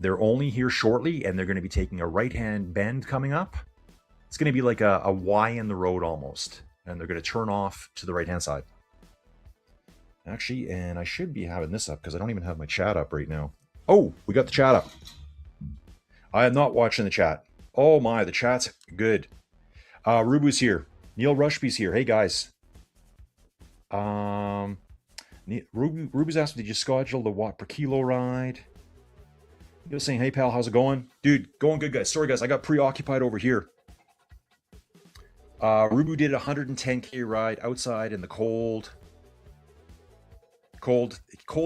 They're only here shortly, and they're going to be taking a right-hand bend coming up. It's going to be like a Y in the road almost, and they're going to turn off to the right-hand side. Actually, and I should be having this up because I don't even have my chat up right now. Oh, we got the chat up. I am not watching the chat. Oh my, the chat's good. Rubu's here. Neil Rushby's here. Hey guys. Rubu's asked me, did you schedule the watt per kilo ride? He was saying, hey pal, how's it going? Dude, going good, guys. Sorry guys, I got preoccupied over here. Rubu did a 110K ride outside in the cold,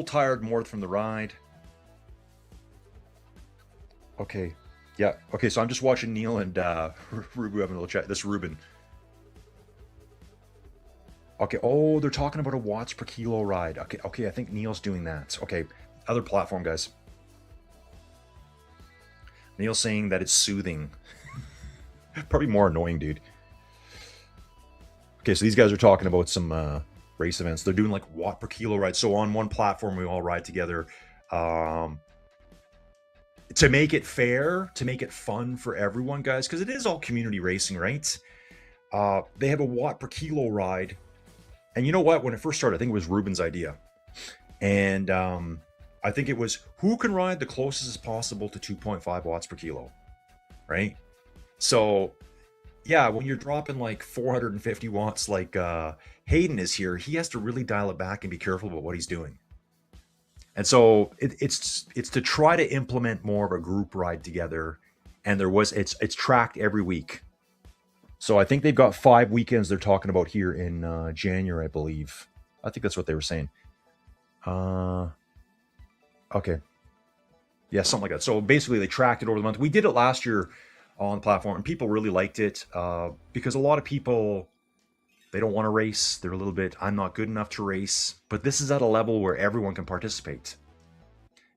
tired more from the ride. Okay. Yeah. Okay. So I'm just watching Neil and Rubu having a little chat. This is Ruben. Okay. Oh, they're talking about a watts per kilo ride. Okay. Okay. I think Neil's doing that. Okay. Other platform, guys. Neil's saying that it's soothing. Probably more annoying, dude. Okay. So these guys are talking about some race events. They're doing like watt per kilo rides. So on one platform, we all ride together. To make it fair, to make it fun for everyone, guys, because it is all community racing, right? They have a watt per kilo ride. And you know what? When it first started, I think it was Ruben's idea. And I think it was, who can ride the closest as possible to 2.5 watts per kilo, right? So, yeah, when you're dropping like 450 watts like Hayden is here, he has to really dial it back and be careful about what he's doing. And so it's to try to implement more of a group ride together. And it's tracked every week. So I think they've got 5 weekends they're talking about here in January, I believe. I think that's what they were saying. Okay. Yeah, something like that. So basically they tracked it over the month. We did it last year on the platform and people really liked it because a lot of people, they don't want to race. They're a little bit, I'm not good enough to race. But this is at a level where everyone can participate.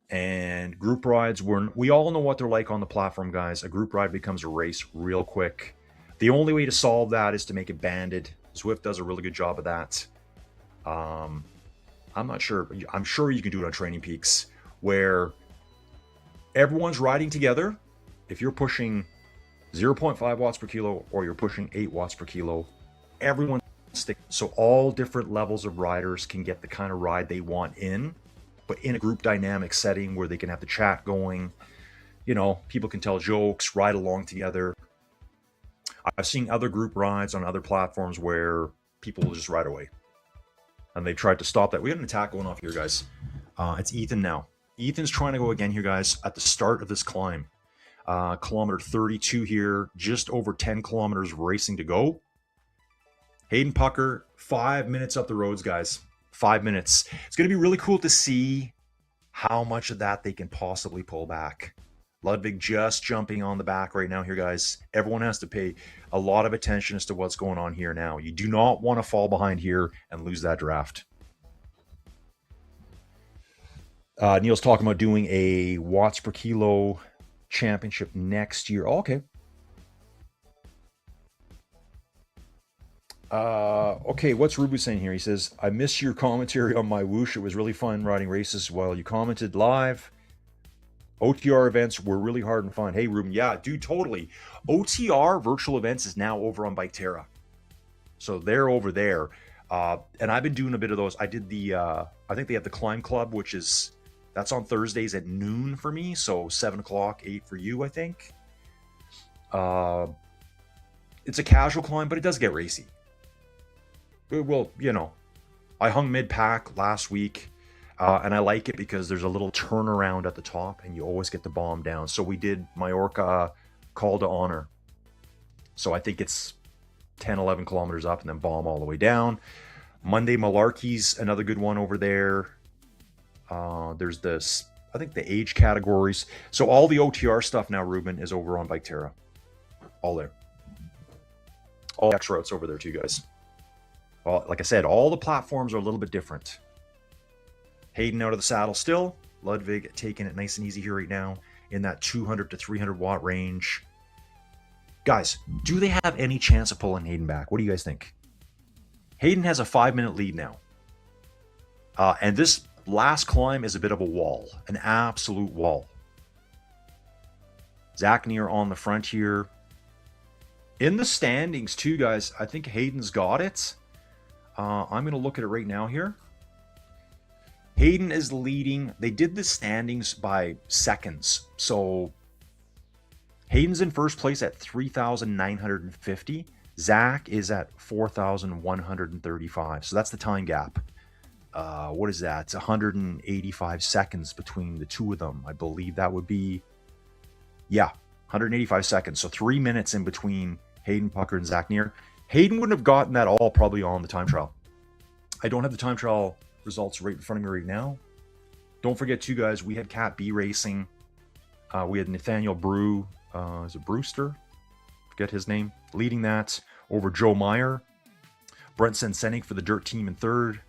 And group rides, we all know what they're like on the platform, guys. A group ride becomes a race real quick. The only way to solve that is to make it banded. Zwift does a really good job of that. I'm not sure. I'm sure you can do it on TrainingPeaks where everyone's riding together. If you're pushing 0.5 watts per kilo or you're pushing 8 watts per kilo, everyone stick. So all different levels of riders can get the kind of ride they want in, but in a group dynamic setting where they can have the chat going. You know, people can tell jokes, ride along together. I've seen other group rides on other platforms where people will just ride away. And they tried to stop that. We got an attack going off here, guys. It's Ethan now. Ethan's trying to go again here, guys, at the start of this climb. Kilometer 32 here, just over 10 kilometers racing to go. Hayden Pucker, 5 minutes up the roads, guys. 5 minutes. It's going to be really cool to see how much of that they can possibly pull back. Ludwig just jumping on the back right now here, guys. Everyone has to pay a lot of attention as to what's going on here now. You do not want to fall behind here and lose that draft. Neil's talking about doing a watts per kilo championship next year. Oh, okay. Okay, what's Rubu saying here? He says, I missed your commentary on my whoosh. It was really fun riding races while you commented live. OTR events were really hard and fun. Hey, Ruben. Yeah, dude, totally. OTR virtual events is now over on Biketerra. So they're over there. And I've been doing a bit of those. I did I think they have the Climb Club, that's on Thursdays at noon for me. So 7 o'clock, 8 for you, I think. It's a casual climb, but it does get racy. Well, you know, I hung mid-pack last week. And I like it because there's a little turnaround at the top and you always get the bomb down. So we did Majorca, call to honor. So I think it's 10, 11 kilometers up and then bomb all the way down. Monday Malarkey's another good one over there. There's this, I think the age categories. So all the OTR stuff now, Ruben, is over on Biketerra. All there. All X routes over there too, guys. Like I said, all the platforms are a little bit different. Hayden out of the saddle still. Ludwig taking it nice and easy here right now in that 200 to 300 watt range. Guys, do they have any chance of pulling Hayden back? What do you guys think? Hayden has a 5-minute lead now. And this last climb is a bit of a wall, an absolute wall. Zach Neer on the front here. In the standings too, guys, I think Hayden's got it. I'm going to look at it right now here. Hayden is leading. They did the standings by seconds. So Hayden's in first place at 3,950. Zach is at 4,135. So that's the time gap. What is that? It's 185 seconds between the two of them. I believe that would be, 185 seconds. So 3 minutes in between Hayden Pucker and Zach Neer. Hayden wouldn't have gotten that all probably on the time trial. I don't have the time trial results right in front of me right now. Don't forget too, guys, we had Cat B Racing. We had Nathaniel Brew, is it Brewster? Forget his name. Leading that over Joe Meyer. Brent Sensenig for the Dirt Team in third.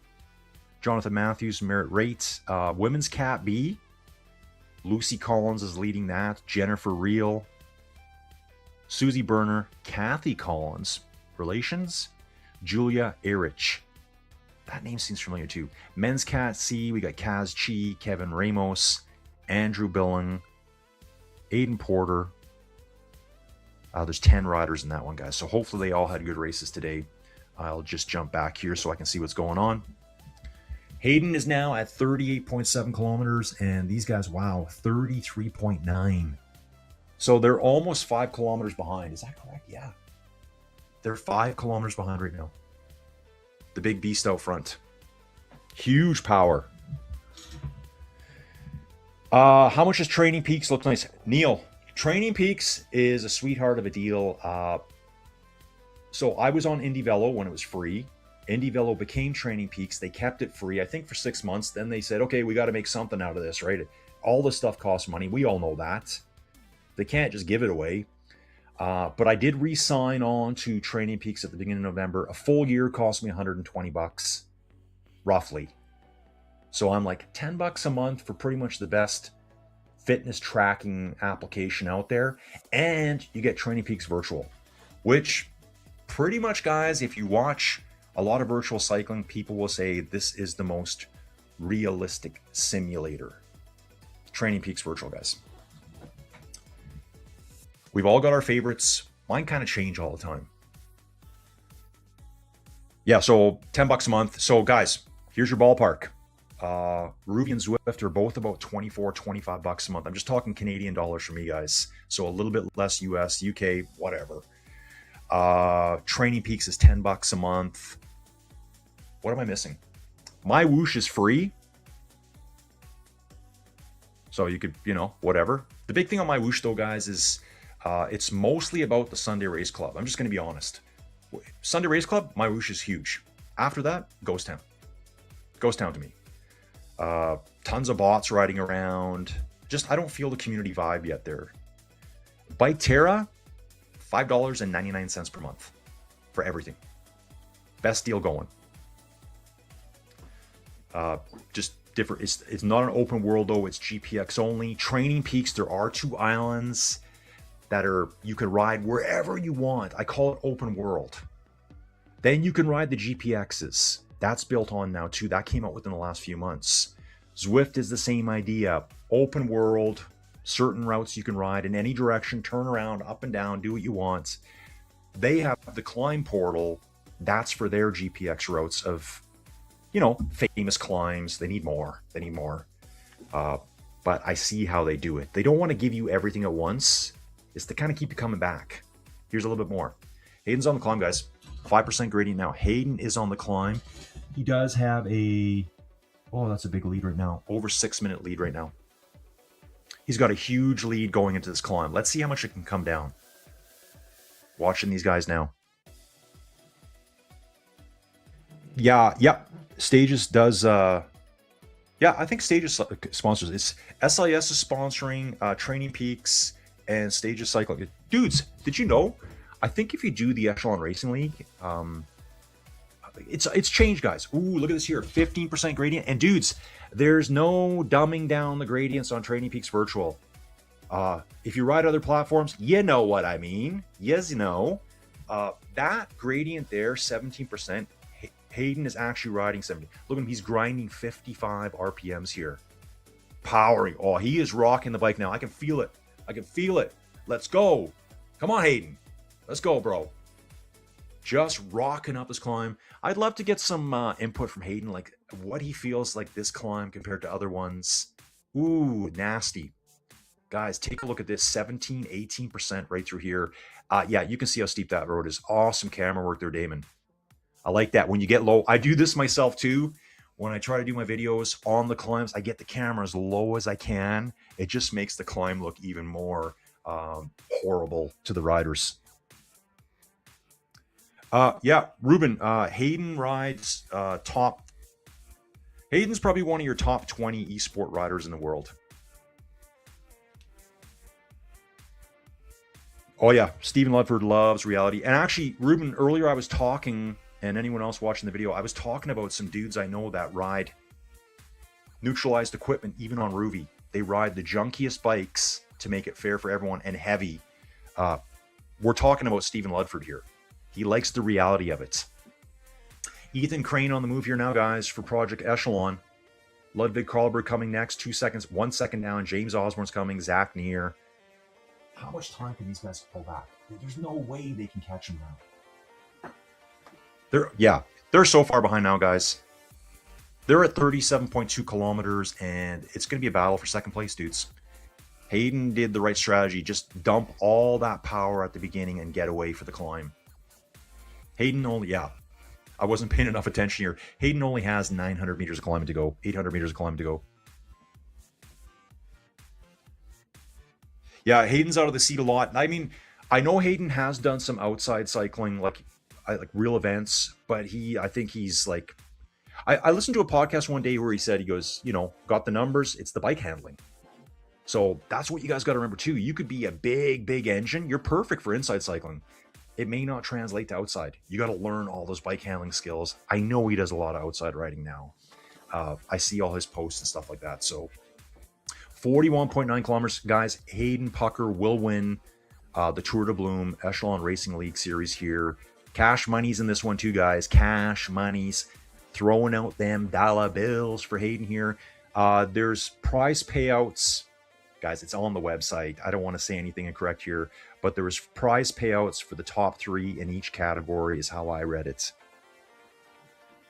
Jonathan Matthews, Merit Rate. Women's Cat B. Lucy Collins is leading that. Jennifer Reel. Susie Berner. Kathy Collins. Relations. Julia Erich. That name seems familiar too. Men's Cat C, we got Kaz Chi, Kevin Ramos, Andrew Billing, Aiden Porter. There's 10 riders in that one, guys. So hopefully they all had good races today. I'll just jump back here so I can see what's going on. Hayden is now at 38.7 kilometers, and these guys, wow, 33.9. So they're almost 5 kilometers behind. Is that correct? Yeah. They're 5 kilometers behind right now. The big beast out front. Huge power. How much does TrainingPeaks look nice? Neil, TrainingPeaks is a sweetheart of a deal. So I was on Indie Velo when it was free. Indie Velo became TrainingPeaks. They kept it free, I think, for 6 months. Then they said, okay, we got to make something out of this, right? All this stuff costs money. We all know that. They can't just give it away. But I did re-sign on to TrainingPeaks at the beginning of November. A full year cost me $120, roughly. So I'm like $10 a month for pretty much the best fitness tracking application out there. And you get TrainingPeaks Virtual, which pretty much, guys, if you watch a lot of virtual cycling, people will say this is the most realistic simulator. TrainingPeaks Virtual, guys. We've all got our favorites. Mine kind of change all the time. Yeah, so $10 a month. So guys, here's your ballpark. Ruby and Zwift are both about $24, $25 a month. I'm just talking Canadian dollars for me, guys. So a little bit less US, UK, whatever. TrainingPeaks is $10 a month. What am I missing? My Whoosh is free. So you could, whatever. The big thing on my Whoosh though, guys, is it's mostly about the Sunday Race Club. I'm just going to be honest. Sunday Race Club, my Whoosh is huge. After that, Ghost Town. Ghost Town to me. Tons of bots riding around. Just, I don't feel the community vibe yet there. Biketerra, $5.99 per month for everything. Best deal going. Just different. It's not an open world though. It's GPX only. TrainingPeaks, there are 2 islands that you can ride wherever you want. I call it open world. Then you can ride the GPXs. That's built on now too. That came out within the last few months. Zwift is the same idea. Open world, certain routes you can ride in any direction, turn around, up and down, do what you want. They have the climb portal. That's for their GPX routes of, famous climbs. They need more. But I see how they do it. They don't want to give you everything at once. It's to kind of keep you coming back. Here's a little bit more. Hayden's on the climb, guys. 5% gradient now. Hayden is on the climb. He does have that's a big lead right now. Over 6-minute lead right now. He's got a huge lead going into this climb. Let's see how much it can come down. Watching these guys now. Yeah. Stages does. Yeah, I think Stages sponsors. It's SIS is sponsoring Training Peaks and Stages Cycling. Dudes, did you know? I think if you do the Echelon Racing League, it's changed, guys. Ooh, look at this here, 15% gradient. And dudes, there's no dumbing down the gradients on Training Peaks Virtual. If you ride other platforms, you know what I mean. Yes, you know. That gradient there, 17%. Hayden is actually riding 70. Look at him, he's grinding 55 RPMs here. Powering. Oh, he is rocking the bike now. I can feel it. I can feel it. Let's go. Come on, Hayden. Let's go, bro. Just rocking up this climb. I'd love to get some input from Hayden, like what he feels like this climb compared to other ones. Ooh, nasty. Guys, take a look at this, 17, 18% right through here. Yeah, you can see how steep that road is. Awesome camera work there, Damon. I like that. When you get low, I do this myself too. When I try to do my videos on the climbs, I get the camera as low as I can. It just makes the climb look even more horrible to the riders. Yeah, Ruben, Hayden rides top. Hayden's probably one of your top 20 esport riders in the world. Oh yeah, Stephen Ludford loves reality. And actually, Ruben, earlier I was talking, and anyone else watching the video, I was talking about some dudes I know that ride neutralized equipment, even on Ruby. They ride the junkiest bikes to make it fair for everyone and heavy. We're talking about Stephen Ludford here. He likes the reality of it. Ethan Crane on the move here now, guys, for Project Echelon. Ludwig Karlberg coming next, 2 seconds, 1 second down. James Osborne's coming, Zach Neer. How much time can these guys pull back? There's no way they can catch him now. They're so far behind now, guys. They're at 37.2 kilometers, and it's going to be a battle for second place, dudes. Hayden did the right strategy. Just dump all that power at the beginning and get away for the climb. Hayden only, I wasn't paying enough attention here. Hayden only has 900 meters of climbing to go, 800 meters of climbing to go. Yeah, Hayden's out of the seat a lot. I mean, I know Hayden has done some outside cycling, like real events, but I think he's like, I listened to a podcast one day where he said, he goes, got the numbers, it's the bike handling. So that's what you guys got to remember too. You could be a big engine. You're perfect for inside cycling. It may not translate to outside. You got to learn all those bike handling skills. I know he does a lot of outside riding now. I see all his posts and stuff like that. So 41.9 kilometers, guys. Hayden Pucker will win the Tour de Bloom Echelon Racing League series here. Cash money's in this one too, guys. Cash money's throwing out them dollar bills for Hayden here. There's prize payouts. Guys, it's on the website. I don't want to say anything incorrect here, but there was prize payouts for the top 3 in each category is how I read it.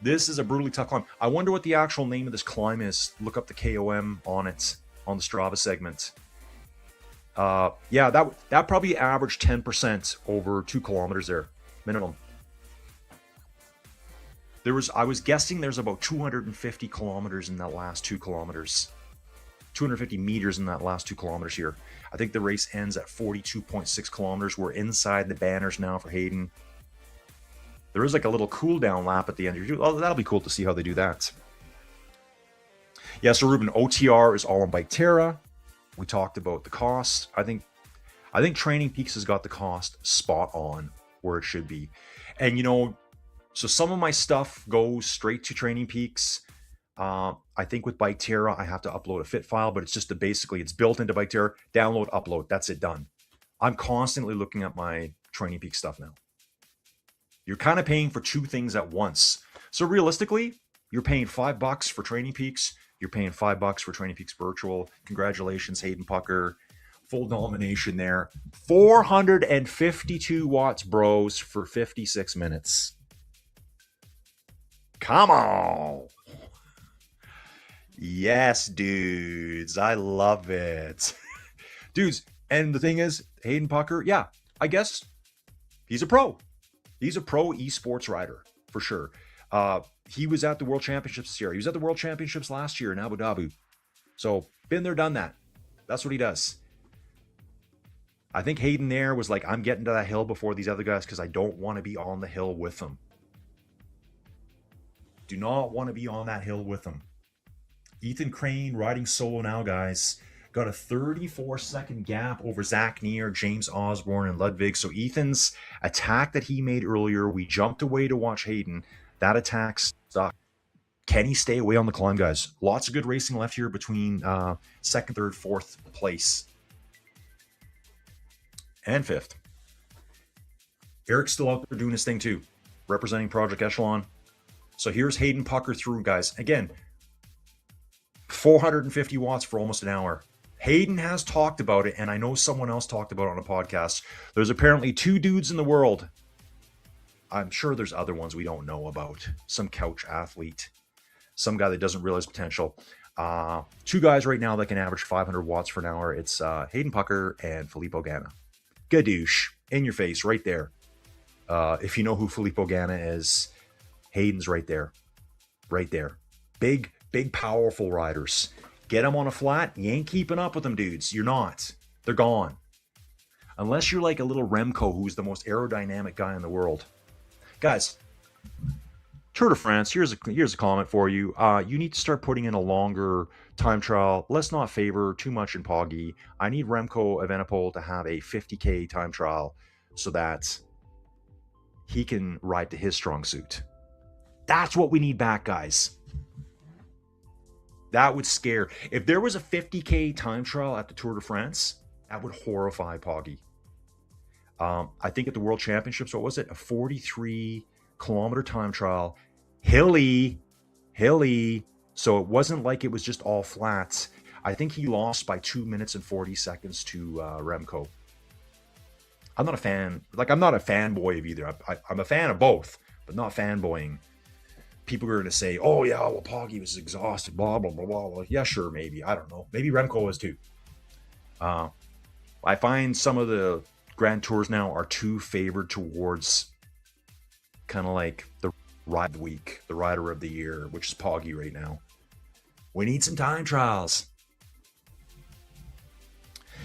This is a brutally tough climb. I wonder what the actual name of this climb is. Look up the KOM on it, on the Strava segment. Yeah, that probably averaged 10% over 2 kilometers there, minimum. I was guessing there's about 250 kilometers in that last 2 kilometers. 250 meters in that last 2 kilometers here. I think the race ends at 42.6 kilometers. We're inside the banners now for Hayden. There is like a little cool down lap at the end. Oh, that'll be cool to see how they do that. Yeah, so Ruben, OTR is all on Bike Terra. We talked about the cost. I think Training Peaks has got the cost spot on where it should be. And so some of my stuff goes straight to Training Peaks. I think with Bike Terra, I have to upload a fit file, but it's just it's built into Bike Terra. Download, upload. That's it, done. I'm constantly looking at my Training Peaks stuff now. You're kind of paying for 2 things at once. So realistically, you're paying $5 for Training Peaks. You're paying $5 for Training Peaks Virtual. Congratulations, Hayden Pucker. Full domination there. 452 watts, bros, for 56 minutes. Come on. Yes, dudes. I love it. Dudes, and the thing is, Hayden Pucker, yeah, I guess he's a pro. He's a pro esports rider, for sure. He was at the World Championships this year. He was at the World Championships last year in Abu Dhabi. So, been there, done that. That's what he does. I think Hayden there was like, I'm getting to that hill before these other guys because I don't want to be on the hill with them. Do not want to be on that hill with them. Ethan Crane riding solo now, guys. Got a 34-second gap over Zach Neer, James Osborne, and Ludwig. So Ethan's attack that he made earlier, we jumped away to watch Hayden. That attack stuck. Can he stay away on the climb, guys? Lots of good racing left here between second, third, fourth place. And fifth. Eric's still out there doing his thing too, representing Project Echelon. So here's Hayden Pucker through, guys. Again, 450 watts for almost an hour. Hayden has talked about it, and I know someone else talked about it on a podcast. There's apparently 2 dudes in the world. I'm sure there's other ones we don't know about. Some couch athlete, some guy that doesn't realize potential. 2 guys right now that can average 500 watts for an hour. It's Hayden Pucker and Filippo Ganna. Gadoosh, in your face, right there. If you know who Filippo Ganna is, Hayden's right there. Right there. Big, powerful riders. Get them on a flat, you ain't keeping up with them, dudes. You're not. They're gone. Unless you're like a little Remco, who's the most aerodynamic guy in the world. Guys, Tour de France, here's a comment for you. You need to start putting in a longer time trial. Let's not favor too much in Poggy. I need Remco Evenepoel to have a 50K time trial so that he can ride to his strong suit. That's what we need back, guys. That would scare. If there was a 50K time trial at the Tour de France, that would horrify Poggy. I think at the World Championships, what was it? A 43-kilometer time trial. Hilly. So it wasn't like it was just all flats. I think he lost by 2 minutes and 40 seconds to Remco. I'm not a fan. I'm not a fanboy of either. I'm a fan of both, but not fanboying. People are going to say, oh, yeah, well, Poggy was exhausted, blah, blah, blah, blah, blah. Yeah, sure, maybe. I don't know. Maybe Remco was too. I find some of the Grand Tours now are too favored towards kind of like the ride of the week, the rider of the year, which is Poggy right now. We need some time trials.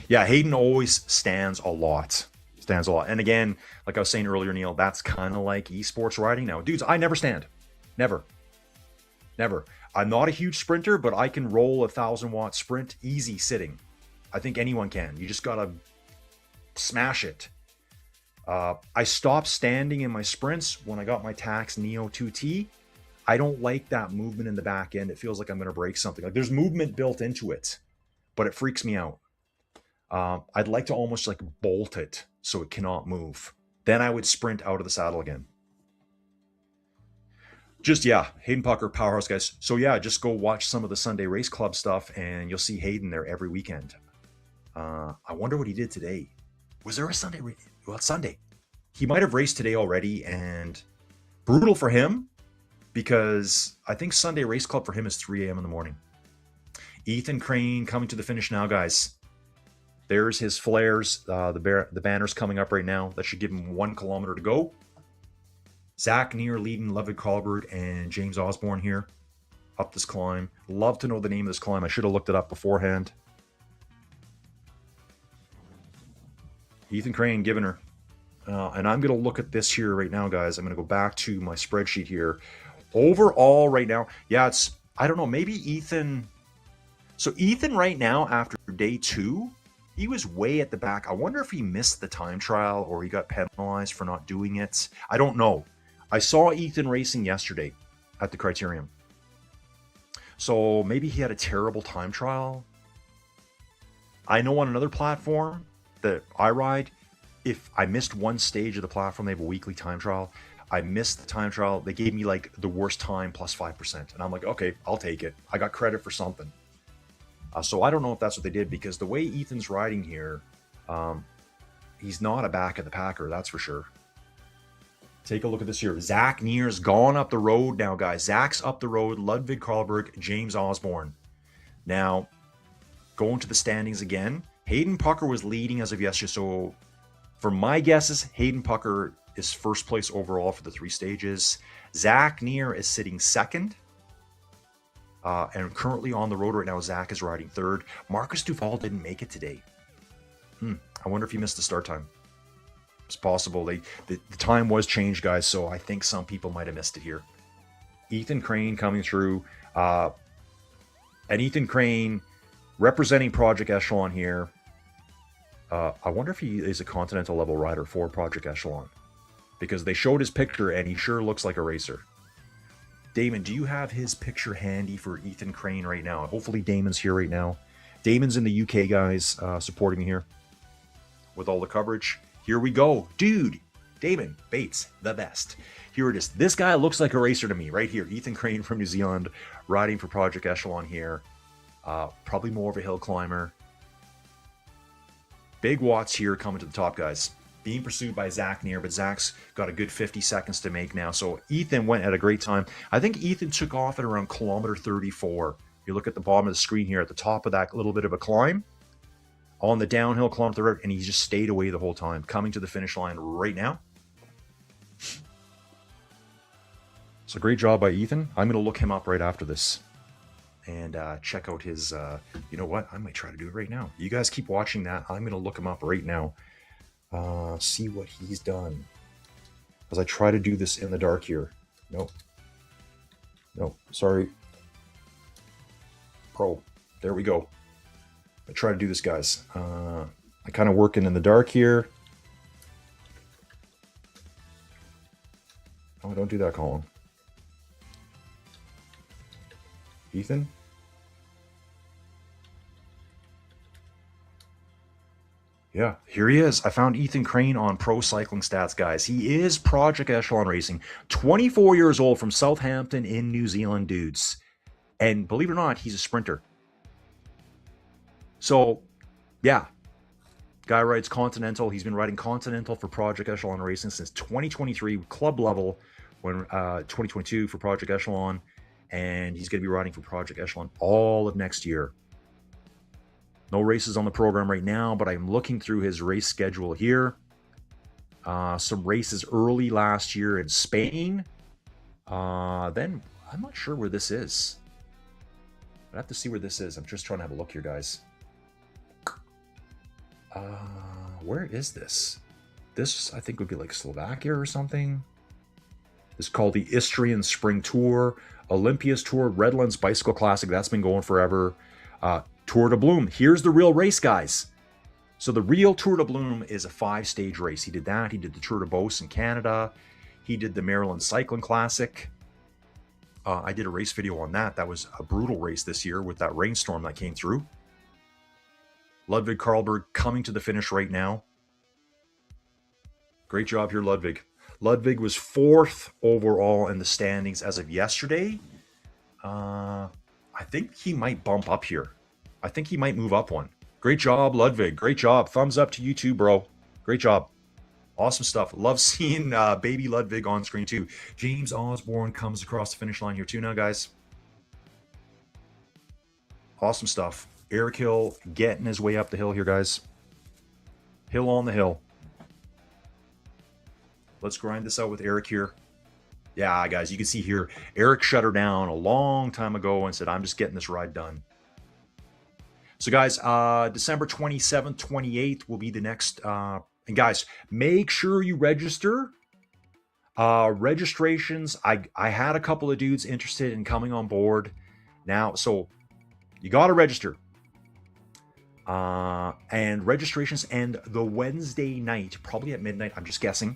Yeah, Hayden always stands a lot. And again, like I was saying earlier, Neil, that's kind of like eSports riding now. Dudes, I never stand. Never. I'm not a huge sprinter, but I can roll a 1,000-watt sprint easy sitting. I think anyone can. You just gotta smash it. I stopped standing in my sprints when I got my Tax Neo 2T. I don't like that movement in the back end. It feels like I'm going to break something. Like there's movement built into it, but it freaks me out. I'd like to almost like bolt it so it cannot move. Then I would sprint out of the saddle again. Hayden Pucker, powerhouse, guys. So just go watch some of the Sunday Race Club stuff and you'll see Hayden there every weekend. I wonder what he did today. Was there a Sunday race? Well, it's Sunday. He might have raced today already, and brutal for him because I think Sunday Race Club for him is 3 a.m. in the morning. Ethan Crane coming to the finish now, guys. There's his flares. The banner's coming up right now. That should give him 1 kilometer to go. Zach Neer leading Ludwig Colberg and James Osborne here up this climb. Love to know the name of this climb. I should have looked it up beforehand. Ethan Crane giving her. And I'm going to look at this here right now, guys. I'm going to go back to my spreadsheet here. Overall right now, I don't know, maybe Ethan. So Ethan right now after day 2, he was way at the back. I wonder if he missed the time trial or he got penalized for not doing it. I don't know. I saw Ethan racing yesterday at the Criterium. So maybe he had a terrible time trial. I know on another platform that I ride, if I missed one stage of the platform, they have a weekly time trial. I missed the time trial. They gave me like the worst time plus 5%. And I'm like, okay, I'll take it. I got credit for something. So I don't know if that's what they did because the way Ethan's riding here, he's not a back of the packer, that's for sure. Take a look at this here. Zach Neer's gone up the road now, guys. Zach's up the road. Ludwig Karlberg, James Osborne. Now, going to the standings again. Hayden Pucker was leading as of yesterday. So, for my guesses, Hayden Pucker is first place overall for the 3 stages. Zach Neer is sitting second. And currently on the road right now, Zach is riding third. Marcus Duval didn't make it today. I wonder if he missed the start time. It's possible. The time was changed, guys, so I think some people might have missed it here. Ethan Crane coming through. And Ethan Crane representing Project Echelon here. I wonder if he is a Continental level rider for Project Echelon, because they showed his picture and he sure looks like a racer. Damon, do you have his picture handy for Ethan Crane right now? Hopefully Damon's here right now. Damon's in the UK, guys, supporting me here with all the coverage. Here we go. Dude, Damon Bates, the best. Here it is. This guy looks like a racer to me right here. Ethan Crane from New Zealand, riding for Project Echelon here. Probably more of a hill climber. Big watts here coming to the top, guys. Being pursued by Zach Neer, but Zach's got a good 50 seconds to make now. So Ethan went at a great time. I think Ethan took off at around kilometer 34. You look at the bottom of the screen here, at the top of that little bit of a climb, on the downhill kilometer, and he just stayed away the whole time, coming to the finish line right now. So great job by Ethan. I'm going to look him up right after this and check out his, you know what? I might try to do it right now. You guys keep watching that. I'm going to look him up right now. See what he's done. As I try to do this in the dark here. Nope. No, sorry. Pro. There we go. I try to do this, guys. I kind of working in the dark here. Oh, don't do that, Colin. Ethan? Yeah, here he is. I found Ethan Crane on Pro Cycling Stats, guys. He is Project Echelon Racing, 24 years old, from Southampton in New Zealand, dudes. And believe it or not, he's a sprinter. So, yeah. Guy rides Continental. He's been riding Continental for Project Echelon Racing since 2023, club level, when 2022 for Project Echelon. And he's going to be riding for Project Echelon all of next year. No races on the program right now, but I'm looking through his race schedule here. Some races early last year in Spain. Then I'm not sure where this is. I have to see where this is. I'm just trying to have a look here, guys. Where is this? This, I think, would be like Slovakia or something. It's called the Istrian Spring Tour, Olympia's Tour, Redlands Bicycle Classic. That's been going forever. Tour de Bloom. Here's the real race, guys. So the real Tour de Bloom is a 5-stage race. He did that. He did the Tour de Beauce in Canada. He did the Maryland Cycling Classic. I did a race video on that. That was a brutal race this year with that rainstorm that came through. Ludwig Karlberg coming to the finish right now. Great job here, Ludwig. Ludwig was 4th overall in the standings as of yesterday. I think he might bump up here. I think he might move up one. Great job, Ludwig. Great job. Thumbs up to you too, bro. Great job. Awesome stuff. Love seeing baby Ludwig on screen too. James Osborne comes across the finish line here too now, guys. Awesome stuff. Eric Hill getting his way up the hill here, guys. Hill on the hill. Let's grind this out with Eric here. Yeah, guys, you can see here, Eric shut her down a long time ago and said, I'm just getting this ride done. So, guys, December 27th, 28th will be the next. And, guys, make sure you register. Registrations, I had a couple of dudes interested in coming on board now. So, you got to register. And registrations end the Wednesday night, probably at midnight. I'm just guessing.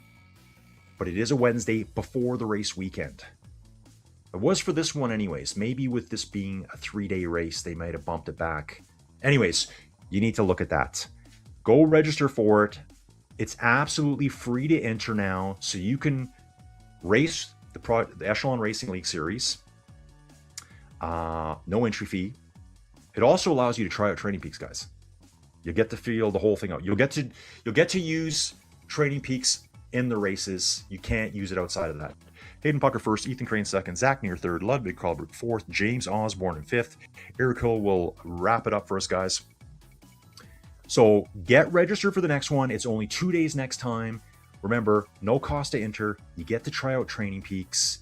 But it is a Wednesday before the race weekend. It was for this one anyways. Maybe with this being a 3-day race, they might have bumped it back. Anyways, you need to look at that. Go register for it. It's absolutely free to enter now, so you can race the Echelon Racing League Series. No entry fee. It also allows you to try out TrainingPeaks, guys. You get to feel the whole thing out. You'll get to use TrainingPeaks in the races. You can't use it outside of that. Hayden Pucker 1st, Ethan Crane 2nd, Zach Neer 3rd, Ludwig Karlberg 4th, James Osborne in 5th. Eric Hill will wrap it up for us, guys. So get registered for the next one. It's only 2 days next time. Remember, no cost to enter. You get to try out TrainingPeaks.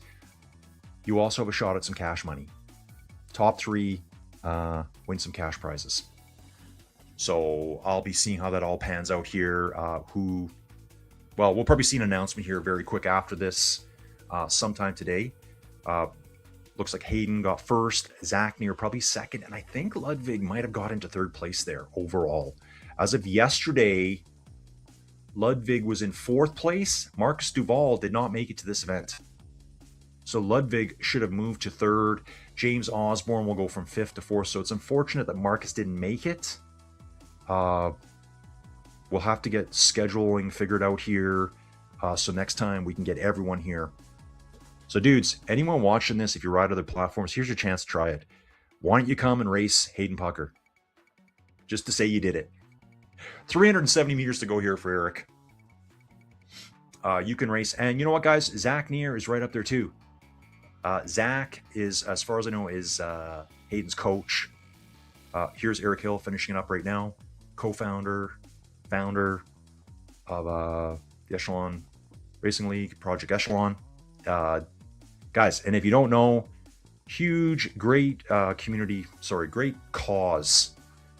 You also have a shot at some cash money. Top 3 win some cash prizes. So I'll be seeing how that all pans out here. Well, we'll probably see an announcement here very quick after this, sometime today. Looks like Hayden got first, Zach Neer probably second, and I think Ludwig might have got into third place there overall. As of yesterday, Ludwig was in fourth place. Marcus Duval did not make it to this event. So Ludwig should have moved to third. James Osborne will go from fifth to fourth. So it's unfortunate that Marcus didn't make it. We'll have to get scheduling figured out here. So next time we can get everyone here. So dudes, anyone watching this, if you ride other platforms, here's your chance to try it. Why don't you come and race Hayden Pucker? Just to say you did it. 370 meters to go here for Eric. You can race. And you know what, guys? Zach Neer is right up there too. Zach is, as far as I know, is Hayden's coach. Here's Eric Hill finishing it up right now. Co-founder, founder of the Echelon Racing League, Project Echelon. Guys, and if you don't know, huge, great great cause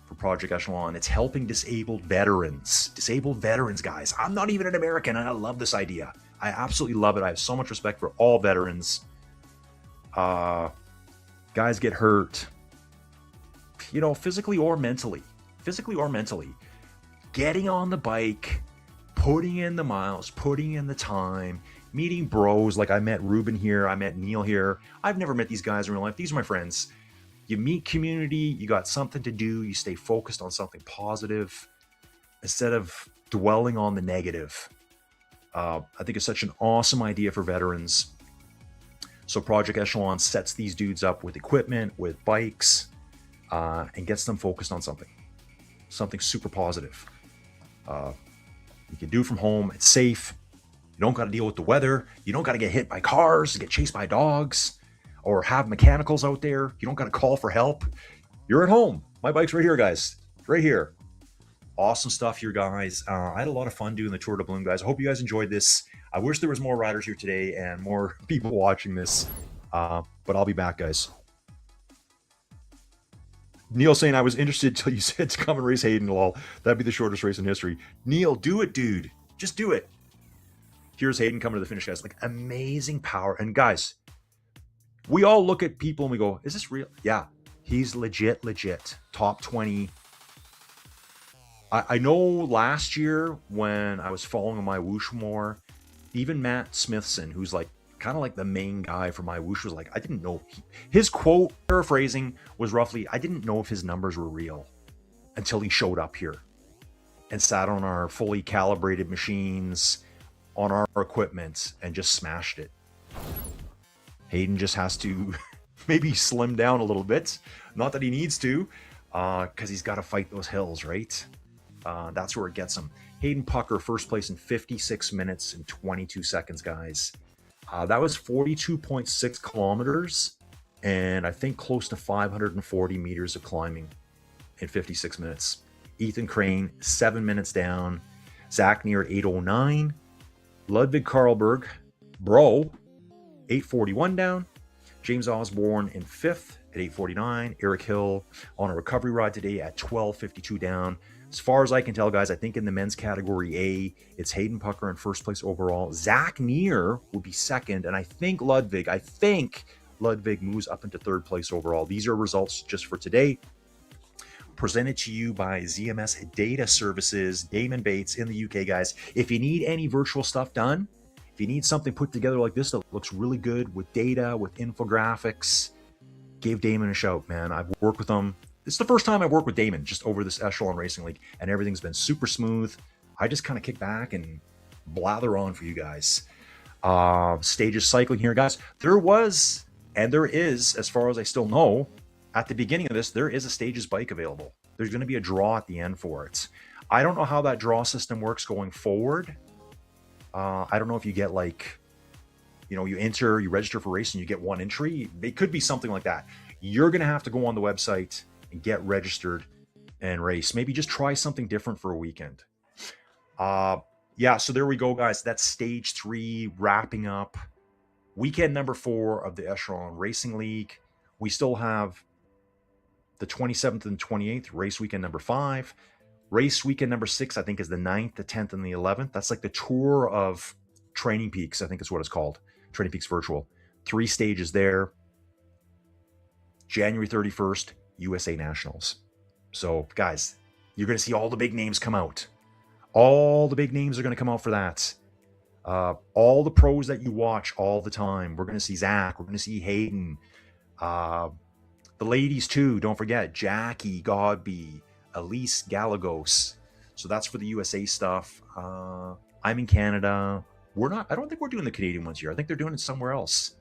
for Project Echelon. It's helping disabled veterans. Disabled veterans, guys. I'm not even an American, and I love this idea. I absolutely love it. I have so much respect for all veterans. Guys get hurt, physically or mentally. Getting on the bike, putting in the miles, putting in the time, meeting bros. Like I met Ruben here, I met Neil here. I've never met these guys in real life. These are my friends. You meet community, you got something to do, you stay focused on something positive instead of dwelling on the negative. I think it's such an awesome idea for veterans. So Project Echelon sets these dudes up with equipment, with bikes, and gets them focused on something super positive. You can do from home. It's safe. You don't got to deal with the weather. You don't got to get hit by cars, get chased by dogs, or have mechanicals out there. You don't got to call for help. You're at home. My bike's right here, guys. Right here. Awesome stuff here, guys. I had a lot of fun doing the Tour de Bloom, guys. I hope you guys enjoyed this. I wish there was more riders here today and more people watching this. But I'll be back, guys. Neil saying, I was interested till you said to come and race Hayden. Lol. That'd be the shortest race in history. Neil, do it, dude. Just do it. Here's Hayden coming to the finish, guys. Like, amazing power. And guys, we all look at people and we go, is this real? Yeah, he's legit. Top 20. I know last year when I was following my whoosh more, even Matt Smithson, who's like kind of like the main guy for my whoosh, was like, I didn't know. His quote, paraphrasing, was roughly, I didn't know if his numbers were real until he showed up here and sat on our fully calibrated machines, on our equipment, and just smashed it. Hayden just has to maybe slim down a little bit. Not that he needs to, because he's got to fight those hills, right? That's where it gets him. Hayden Pucker, first place in 56 minutes and 22 seconds, guys. That was 42.6 kilometers and I think close to 540 meters of climbing in 56 minutes. Ethan Crane, 7 minutes down. Zach Neer at 809. Ludwig Karlberg, bro, 841 down. James Osborne in fifth at 849. Eric Hill on a recovery ride today at 1252 down. As far as I can tell, guys, I think in the men's category A, it's Hayden Pucker in first place overall. Zach Neer will be second, and I think Ludwig moves up into third place overall. These are results just for today. Presented to you by ZMS Data Services, Damon Bates in the UK, guys. If you need any virtual stuff done, if you need something put together like this that looks really good with data, with infographics, give Damon a shout, man. I've worked with him. This is the first time I've worked with Damon just over this Echelon Racing League, and everything's been super smooth. I just kind of kick back and blather on for you guys. Stages cycling here, guys. There was, and there is, as far as I still know, at the beginning of this, there is a Stages bike available. There's going to be a draw at the end for it. I don't know how that draw system works going forward. I don't know if you get like, you register for racing, you get one entry. It could be something like that. You're going to have to go on the website and get registered and race. Maybe just try something different for a weekend. So there we go, guys. That's stage 3 wrapping up. Weekend number 4 of the Echelon Racing League. We still have the 27th and 28th, race weekend number 5. Race weekend number 6, I think, is the 9th, the 10th, and the 11th. That's like the tour of Training Peaks, I think is what it's called. Training Peaks Virtual. 3 stages there. January 31st, USA Nationals. So, guys, you're going to see all the big names come out. All the big names are going to come out for that. All the pros that you watch all the time. We're going to see Zach. We're going to see Hayden. The ladies, too. Don't forget Jackie Godby, Elise Galagos. So that's for the USA stuff. I'm in Canada. I don't think we're doing the Canadian ones here. I think they're doing it somewhere else.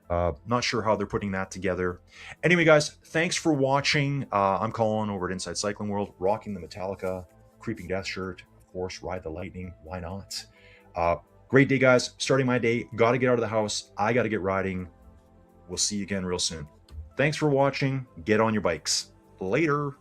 Not sure how they're putting that together. Anyway, guys, thanks for watching. I'm Colin over at Inside Cycling World, rocking the Metallica Creeping Death shirt. Of course, Ride the Lightning. Why not? Great day, guys. Starting my day. Got to get out of the house. I got to get riding. We'll see you again real soon. Thanks for watching. Get on your bikes. Later.